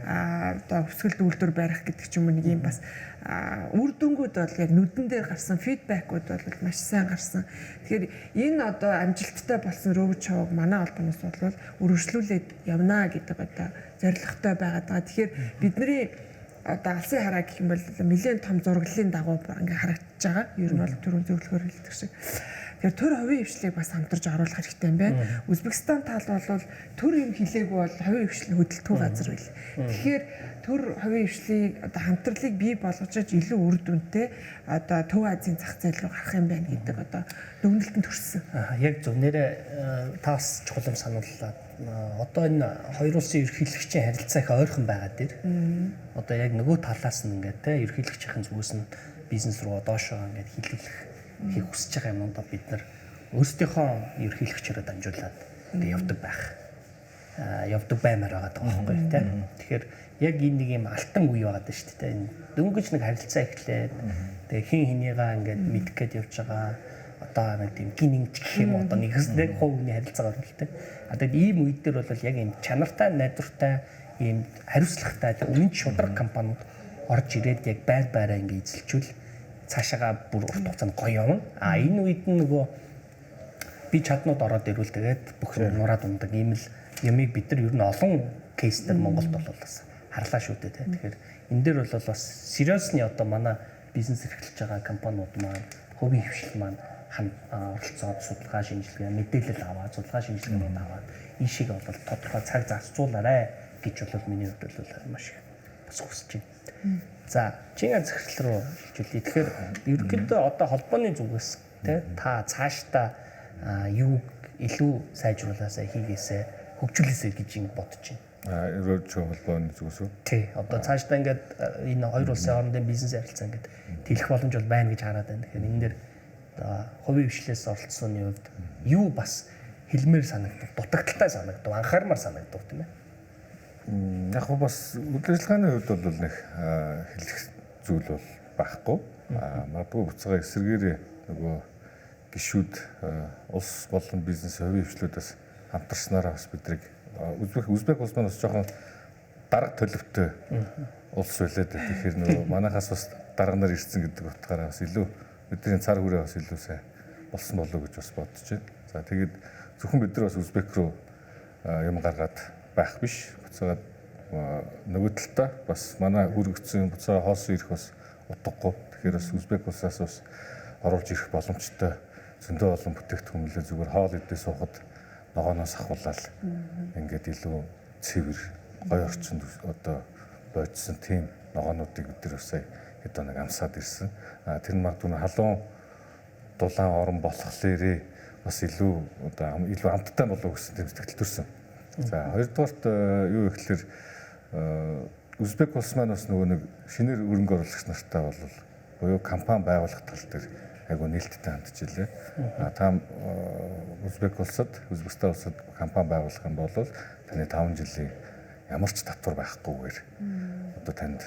одоо өсгөлд үйлдвэр барих гэдэг ч юм уу нэг юм бас үр дүнгууд бол яг нүдэн дээр гарсан фидбэкүүд бол маш сайн гарсан. Тэгэхээр энэ одоо амжилттай болсон рөв чог манай албанаас бол үргэлжлүүлээд явна гэдэг одоо зорилготой байгаад байгаа. Тэгэхээр бидний одоо алсын хараа гэх юм бол нэлээд том зураглалын дагуу ингээ харагдаж байгаа. Ер нь бол түрүүн зөвлөхөөр хэлдэг шиг. Тэгэхээр төр хувийн хвшлийг бас хамтарч оруулах хэрэгтэй юм байна. Узбекистан тал бол төр юм хэлээгүй бол хувийн хвшлийн хөдөлтөө газар байл. Тэгэхээр төр хувийн хвшлийг одоо хамтралыг бий болгож илүү үр дүнтэй одоо Төв Азийн зах зээл рүү гарах юм байна гэдэг одоо дүгнэлтэнд хүрсэн. Яг зөв нэрээ таас чухал юм санууллаа. Одоо энэ хоёр улсын ерөнхийлөгчийн харилцаа их ойрхон байгаа дээр одоо яг нөгөө талаас нь ингээд те ерөнхийлөгчийн зүгээс нь бизнес руу доошоо ингээд хилэлэх хийх хүсэж байгаа юмудаа бид нар өөрсдийнхөө ерөнхийлөгчөөрөө дамжуулаад ингээд явдаг баймаар байгаа байхгүй тийм. Тэгэхээр яг энэ нэг юм алтан үе байгаа даа шүү дээ. Энэ дөнгөж нэг харилцаа эхлээд тэгээ хин хинийгаа ингээд мэдэх гээд явж байгаа. Одоо нэг тийм гинэнч гэх юм одоо нэг хувийн харилцаа байгаа гэдэг. Тэгээд ийм үед дээр бол яг юм чанартай, найдвартай, ийм хариуцлагатай үнэн шударга компаниуд орж ирээд яг байр байраа ингээд эзэлчүүл цаашаага бүр урт хугацаанд гоё явна. Энэ үед нь нөгөө би чаднууд ороод ирвэл тэгээд бүх юм нураад ундаг ийм л ямиг бид нар ер нь олон кейсээр Монголд бол бас харлаа шүү дээ. Тэгэхээр энэ дээр бол бас seriously одоо манай бизнес эрхэлж байгаа компаниуд маань хувийн хвшил маань оролцоод судалгаа шинжилгээ мэдээлэл аваад судалгаа шинжилгээнд аваад ийшийг бол тодорхой цаг зарцуулаарай гэж бол миний хувьд бол маш их бас хүсэж байна. За чиний захирал руу хэлжүүлээ. Тэгэхээр ерөнхийдөө одоо холбооны зүгээс та цаашдаа юуг илүү сайжруулаасаа хийгээсээ хөгжүүлээсэй гэж бодож байна. Ерөөж холбооны зүгээс үү? Тий. Одоо цаашдаа ингээд энэ хоёр улсын хоорондын бизнес харилцаа ингээд тэлэх боломж бол байна гэж хараад байна. Тэгэхээр энэ дээр хувийн хвшлээс оролцсоны хувьд юу бас хэлмээр санагдав, дутагдaltaй санагдав, анхаармаар санагдав тийм ээ. Яг гоо бас үйл ажиллагааны хувьд бол нэг хэлэх зүйл бол байхгүй. Магадгүй буцаага эсэргээрээ нөгөө гишүүд улс болон бизнес хувийн хвшлүүдээс хамтарснараа бас бидрийг Узбек улс маань бас жоохон дарга төлөвтэй улс байлаа. Тэгэхээр нөгөө манайхаас бас дарга нар ирсэн гэдэг утгаараа бас илүү бидний цар хүрээ бас илүү сайн болсон болов уу гэж бас бодож байна. За тэгээд зөвхөн бид нар бас Узбек руу юм гаргаад байх биш. Буцаад нөгөө талдаа бас манай хүргэцэн буцаа хоос ирэх бас утгагүй. Тэгэхээр бас Узбек улсаас бас оруулж ирэх боломжтой зөндөө олон бүтээгдэхүүн нөлөө зүгээр хоол идээ суухад ногооноос ахуулаад ингээд илүү цэвэр гоё орчинд одоо бодсон тийм ногоонуудыг бид нар сая хэд нэг амсаад ирсэн. Тэр нь магадгүй халуун дулаан орон болохлээрээ бас илүү одоо илүү амттай болов гэсэн тийм сэтгэл төрсэн. За хоёрдугаарт юу гэхээр Узбек улс маань бас нөгөө нэг шинээр хөрөнгө оруулагч нартай бол буюу компани байгуулах тал дээр айгу нээлттэй хандж илээ. Та Узбек улсад, Өзбекстан улсад компани байгуулах юм бол таны 5 жилийн ямар ч татвар байхгүйгээр одоо танд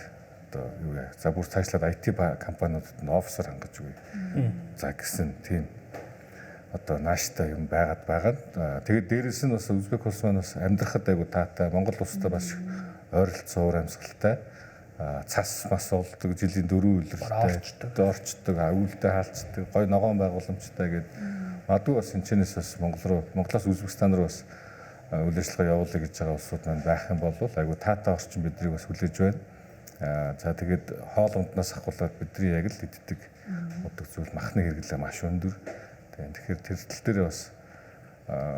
одоо юу яа. За бүр цаашлаад IT компаниудад нь офисер хангаж өгье. За гэсэн тийм одоо нааштай юм байгаа. Тэгээд дээрэс нь бас Узбек улс маань бас амьдрахад айгу таатай, Монгол улстай бас ойролцоо амсгалтай. Цас мас болдог, жилийн 4 үйлрэлтэй орчдөг, өвөлдөө хаалцдаг, гой ногоон байгууламжтай гэдэг. Магадгүй бас энэчнээс бас Монголоос Узбекистан руу бас үйл ажиллагаа явуулъя гэж байгаа улсууд маань байх юм бол айгу таатай орчин бидрийг бас хүлээж байна. За тэгээд хоолунднаас ахуулаад бидний яг л иддэг удаг зүйл махны хэрэглээ маш өндөр. Тэгэхээр тэр тал дээр бас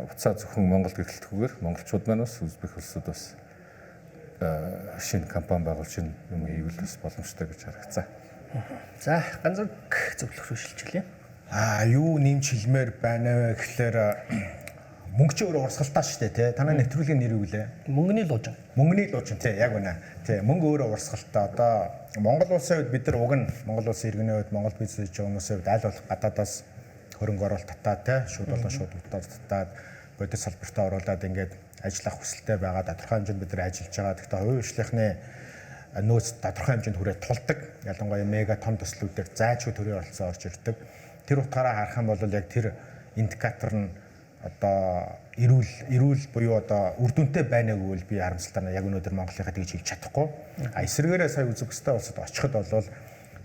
уцаа зөвхөн Монголд гэрэлтэхгүйгээр монголчууд маань бас Узбек улсууд бас шинэ компани байгуул шинэ юм хийвэл бас боломжтой гэж харагцаа. За ганц зөвлөх рүү шилжүүлье. Юу нэмж хэлмээр байна вэ гэхээр мөнгө чи өөрөө урсгалтай шүү дээ тий. Танай нэвтрүүлгийн нэр юу гэлээ? Мөнгөний луужин. Мөнгөний луужин тий яг үнэ. Тий мөнгө өөрөө урсгалтай. Одоо Монгол улсын хувьд бид нар уг нь Монгол улсын иргэний хувьд Монгол бизнес хийж байгаа хүмүүсийн хувьд аль болох гадаадаас хөрөнгө оруулалт татаад тий шууд болон шууд татаад бодис салбартаа оруулаад ингээд ажиллах хүсэлтэй байгаа тодорхой хэмжээнд бид нар ажиллаж байгаа. Гэхдээ хувийн хвшлийнхны нөөц тодорхой хэмжээнд хүрээ тулдаг. Ялангуяа мега том төслүүдээр зайчгүй төрийн оролцоо орж ирдэг. Тэр утгаараа харах юм бол яг тэр индикатор нь одоо эрүүл буюу одоо үр дүнтэй байна гэвэл би харамсалтай яг өнөөдөр Монголынхаа тэгж хэлж чадахгүй. Эсвэргээрээ сая Үзбекистан улсад очиход бол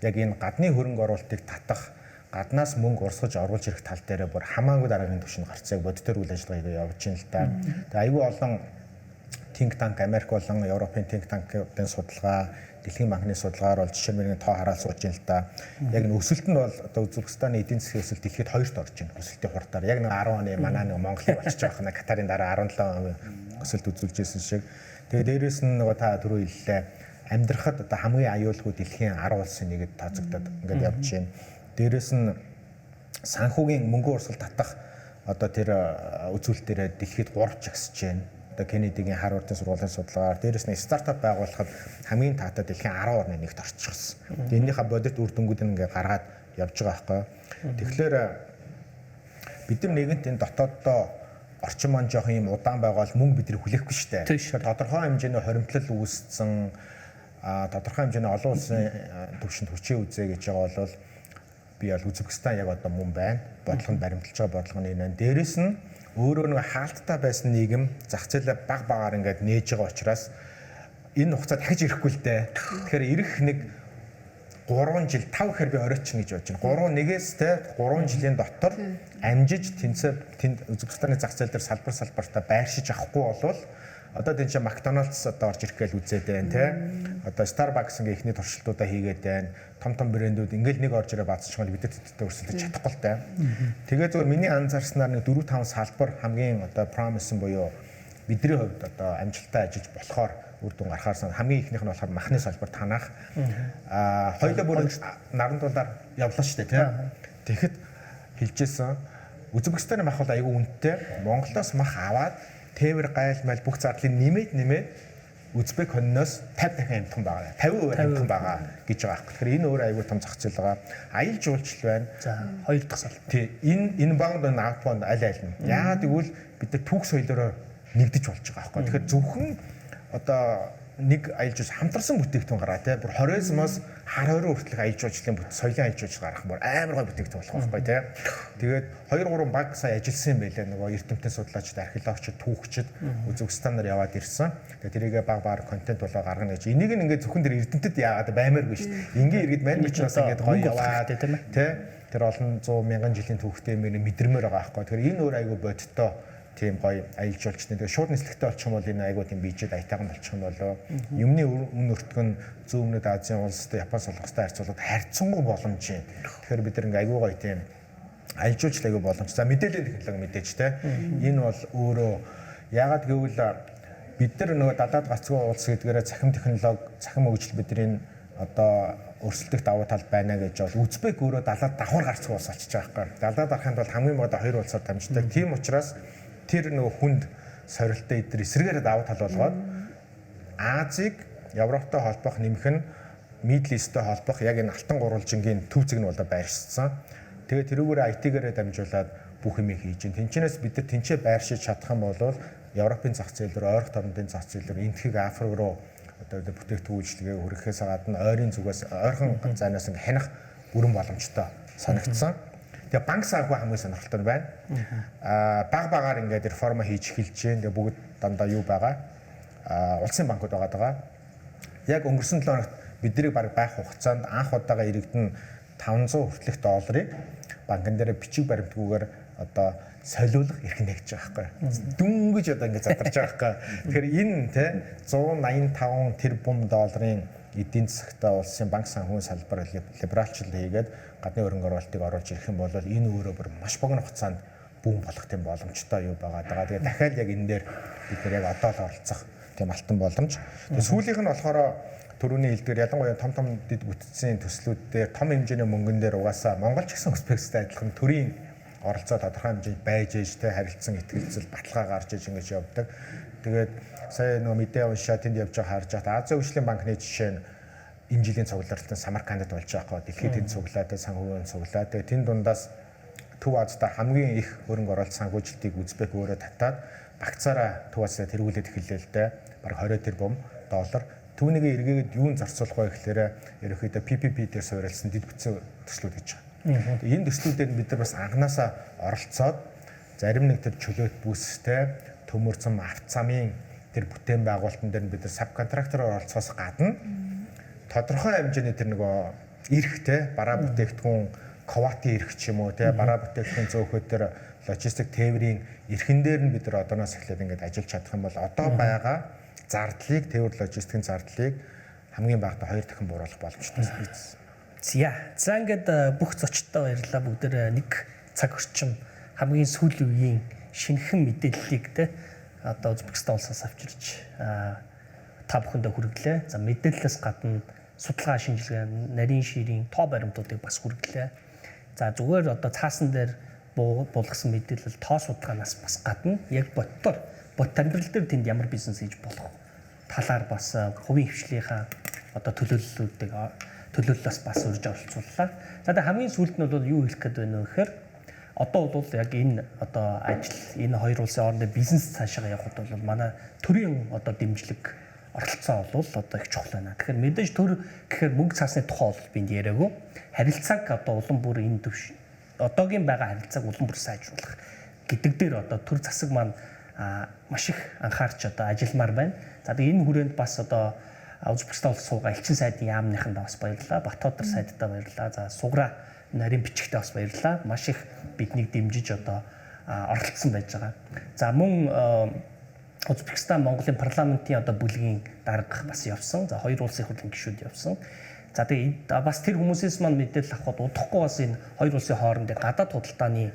яг энэ гадны хөрөнгө оруулалтыг татах, гаднаас мөнгө урсгаж оруулж ирэх тал дээр бүр хамаагүй дараагийн түвшинд гарцыг бодитоор үйл ажиллагааг явуулж байна л да. Тэгээ айгүй олон think tank Америк болон Европын think tank-ын судалгаа, Дэлхийн банкны судалгаар бол жишээ нь тоо хараал сууж байна л да. Яг нь өсөлт нь бол одоо Үзбекистаны эдийн засгийн өсөлт дэлхийд 2-т орж байна. Өсөлтийн хурдаар яг нэг 10 оны манай нэг Монголыг болчих жоох нэг Катарын дараа 17% өсөлт үзүүлж ирсэн шиг. Тэгээ дээрэс нь нөгөө та түрүү хэллээ. Амьдрахад одоо хамгийн аюулгүй дэлхийн 10 улсын нэгэд тооцогдоод ингээд явж байна. Дээрэс нь санхүүгийн мөнгө урсгал татах одоо тэр үзүүлэлтээр дэлхийд 3 жагсаж байна. Одоо Кеннедигийн Харвардын сургуулийн судалгаагаар дээрэс нь стартап байгуулахад хамгийн таатай дэлхийн 10 орны нэгт орчихсон. Энэнийхээ бодит үр дүнгуудыг ингээд гаргаад явж байгаа байхгүй. Тэгэхээр бид нар нэгэнт энэ дотооддоо орчин маань жоох юм удаан байгаал мөнгө бидний хүлээхгүй шүү дээ. Тэгэхээр тодорхой хэмжээний хоримтлал үүссэн тодорхой хэмжээний олон улсын түвшинд хүчээ үзье гэж байгаа бол би бол Үзбекистан яг одоо мөн байна. Бодлогонд баримталж байгаа бодлого нь энэ. Дээрэс нь өөрөө нэг хаалттай байсан нийгэм зах зээлээ багаар ингээд нээж байгаа учраас энэ хугацаа дахиж ирэхгүй л дээ. Тэгэхээр ирэх нэг 3 жил 5 гэхээр би оройчин гэж бодож байна. 3-1-ээс те 3 жилийн дотор амжиж тэнд Үзбекистаны зах зээл дээр салбартаа байршиж авахгүй болвол одоо тийм ч Макдоналдс одоо орж ирэх гээл үзээд байна те. Одоо Starbucks ингээ ихний туршилтуудаа хийгээд байна. Том брэндүүд ингээл нэг орж ирээ бацчихвал бид тэдтэй өрсөлдөж чадахгүй л та. Тэгээ зөвхөн миний анзаарснаар нэг 4-5 салбар хамгийн одоо promising буюу бидний хувьд одоо амжилттай ажиллаж болохоор үр дүн гарахаар хамгийн ихнийх нь болохоор махны салбар танах. Хоёулаа бүр наран тулаар явлаа шүү дээ тийм. Тэгэхэд хэлжсэн Үзбекистаны мах бол аягүй үнэтэй. Монголоос мах аваад тээвэр гайлмал бүх зардлыг нэмээд Үзбек хонноос 50 дахин амтхан байгаа. 50% амтхан байгаа гэж байгаа хэрэг. Тэгэхээр энэ өөр аягүй том зах зээл байгаа. Аялал жуулчлал байна. За хоёр дахь салбар. Тий энэ баунд outbound аль нь. Яагаад гэвэл бид нар түүх соёлоор нэгдэж болж байгаа байхгүй. Тэгэхээр зөвхөн одоо нэг аялал жуулч хамтарсан бүтээгдэхүүн гараа тий. Бүр 20-оос хар хорийн хүртэлх аялал жуулчлалын соёлын аялал жуулч гарах бүр амар гой бүтээгдэхүүн болох байхгүй тий. Тэгээд 2-3 баг сая ажилласан юм байлаа нөгөө эрдэмтэн судлаачид, археологчид, түүхчид Үзбекистанаар яваад ирсэн. Тэгээд тэрийгээ баг контент болоо гаргана гэж. Энийг ингээд зөвхөн тэр эрдэмтэд яагаад баймааргүй шүү дээ. Ингээ иргэд мань бичнээс ингээд гоё яваад тий. Тэр олон 100,000 жилийн түүхтэй юм мэдрэмээр байгаа байхгүй. Тэгэхээр энэ өөр айгүй бодиттой тийм гоё аялал жуулчны тэгээ шууд нислэгтэй болчих юм бол энэ айгуу тийм бийжэд аятайхан болчих юм болоо юмны үн өртгөн зүүн өмнөд Азийн улстай Япон солонгостой харьцуулахад харьцангуй боломж юм. Тэгэхээр бид нар ингээ айгуу гоё тийм аялал жуулчлал айгуу боломж. За мэдээллийн технологи мэдээж те. Энэ бол өөрөө яагаад гэвэл бид нар нөгөө далаад гацгүй улс гэдгээрээ цахим технологи, цахим хөгжил бидний одоо өрсөлдөх давуу тал байна гэж бол Үзбек өөрөө далаад давхар гарцгүй улс болчихж байгаа хэрэг. Далаад арахын тулд хамгийн бага хоёр улсаар дамждаг. Тийм учраас тэр нөгөө хүнд сорилттой эдгээр эсрэгээр давуу тал болгоод Азийг Европтой холбох нэмэх нь Middle East-тэй холбох яг энэ алтан гурвалжингийн төв зэг нь болоо байршсан. Тэгээд тэрүүгээр IT-гээрээ дамжуулаад бүх юм хийж гин. Тэнчнээс бид нар тэнцээ байршиж чадах юм бол Европын зах зээл рүү, ойрох томдын зах зээл рүү энтхийг Африк руу одоо бүтээгдэхүүн үйлчлэгээ хүрэхээс гадна ойрын зүгээс ойрхон зайнаас ингээ хянах бүрэн боломжтой санагдсан. Тэгээ банк санхүү хамгийн сонирхолтой байна. Багаар ингээд реформа хийж эхэлж байна. Тэгээ бүгд дандаа юу байгаа? Улсын банкуд байгаа. Яг өнгөрсөн 7 хоногт бидний баг байх хугацаанд анх удаага иргэдэн 500 хүртэлх долларыг банкн дээр бичиг баримтгүйгээр одоо солиулах эрх нэгж байгаа байхгүй. Дүнгэж одоо ингэ задарч байгаа байхгүй. Тэгэхээр энэ те 185 тэрбум долларын эдийн засагтай улсын банк санхүүгийн салбар либералчлал хийгээд гадны хөрөнгө оруулалтыг оруулж ирэх юм бол энэ өөрөө бүр маш богино хугацаанд бүүн болох тийм боломжтой юу байгаа. Тэгээ дахиад яг энэ дээр бид нэр яг одоо л оролцох тийм алтан боломж. Тэгээ сүүлийнх нь болохоор төрөүний хэлдгээр ялангуяа том дэд бүтцийн төслүүд дээр том хэмжээний мөнгөн дээр угаасаа Монгол ч гэсэн Узбекистай адилхан төрийн оролцоо тодорхой хэмжээнд байж ээж тэ харилцан ихтгэлцэл баталгаа гарч иж ингэж явдаг. Тэгээд сая нөө мэдээ уншаа тэнд явж байгаа харж байгаа Азийн хөгжлийн банкны жишээ нь энэ жилийн цуглаалтанд Самаркандд болж байгаа. Дэлхийд тэнд цуглаад санхүүгийн цуглаад тэнд дундаас Төв Азтай хамгийн их хөрөнгө оруулалт санхүүжилтийг Үзбек өөрөө татаад багцаараа Төв Азтай тэргүүлээд эхэллээ л дээ. Бараг 20 тэрбум доллар. Түүнийг эргээгээд юунд зарцуулах вэ гэхээр ерөөхдөө PPP дээр суурилсан дэд бүтцийн төслүүд гэж байгаа. Энэ төслүүдээр бид нар бас анханасаа оролцоод зарим нэг тэр чөлөөт бүстэй төмөр зам авт замын тэр бүтээн байгуулалтан дээр бид нар сабконтрактороор оролцохоос гадна тодорхой хэмжээний тэр нөгөө эрхтэй бараа бүтээгдэхүүн ковати эрх ч юм уу те бараа бүтээгдэхүүн зөөхөд тэр логистик тээврийн эрхэн дээр нь бид нар одооноос эхлээд ингээд ажиллаж чадах юм бол одоо байгаа зардлыг тээвэр логистикийн зардлыг хамгийн багадаа 2 дахин бууруулах боломжтой байна. За ингээд бүх зочдтой баярлалаа. Бүгдээр нэг цаг орчим хамгийн сүүлийн үеийн шинэхэн мэдээллийг те одоо Узбекистан улсаас авчирч та бүхэндээ хүргэлээ. За мэдээллээс гадна судалгаа шинжилгээ, нарийн ширийн тоо баримтуудыг бас хүргэлээ. За зүгээр одоо цаасан дээр булгасан мэдээлэл тоо судалгаанаас бас гадна яг бот амьдрал дээр тэнд ямар бизнес хийж болох талаар бас хувийн хвшлийнхаа одоо төлөөллөөс бас урьж оролцууллаа. За тэгээ хамгийн сүүлд нь бол юу хэлэх гээд байна вэ гэхээр одоо бол яг энэ одоо ажил энэ хоёр улсын хоорондын бизнес цаашаа явахд бол манай төрийн одоо дэмжлэг оролцоо бол одоо их чухал байна. Тэгэхээр мэдээж төр гэхээр мөнгө цаасны тухай бол бинд яриаггүй. Харилцааг одоо улам бүр энэ төвш одоогийн байгаа харилцааг улам бүр сайжруулах гэдэг дээр одоо төр засаг маань маш их анхаарч одоо ажилламаар байна. За тэгээ энэ хүрээнд бас одоо Узбекистан улс суугаа элчин сайдын яамныхандаа бас баярлалаа. Батбаатар сайдтай баярлалаа. За сугра нарийн бичгтээ бас баярлалаа. Маш их биднийг дэмжиж одоо оролцсон байж байгаа. За мөн Узбекистан Монголын парламентын одоо бүлгийн дарга бас явсан. За хоёр улсын хурлын гишүүд явсан. За тэгээд бас тэр хүмүүсээс маань мэдээлэл авахд удахгүй бас энэ хоёр улсын хоорондын гадаад худалдааны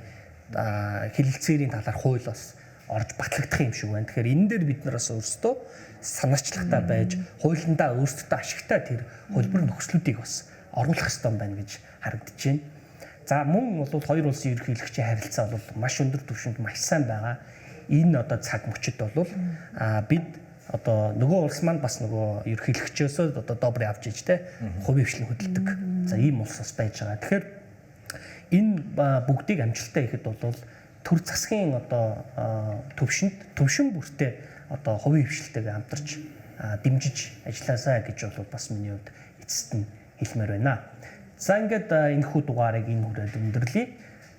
хэлэлцээрийн талаар хууль бас орж батлагдах юм шиг байна. Тэгэхээр энэ дээр бид нараас өөрсдөө санаачлагтай байж хуулиндаа өөрсдөө ашигтай тэр хөлбөр нөхцлүүдийг бас оруулах ёстой байна гэж харагдаж байна. За мөн бол хоёр улсын ерөнхийлөгчийн харилцаа бол маш өндөр түвшинд маш сайн байгаа. Энэ одоо цаг мөчид бол бид одоо нөгөө улс маань бас нөгөө ерөнхийлөгчөөсөө одоо добр авч иж те хувийн хвшлэн хөдөлдөг. За ийм улс бас байж байгаа. Тэгэхээр энэ бүгдийг амжилттай хийхэд бол төр засгийн одоо төвшин бүртээ одоо хувийн хвшлтэйгээ хамтарч дэмжиж ажилласаа гэж бол бас миний хувьд эцэст нь хэлмээр байна. За ингээд энэхүү дугаарыг энэ хүрээд өндөрлөе.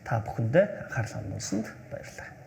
Та бүхэндээ анхаарал хандуулсанд баярлалаа.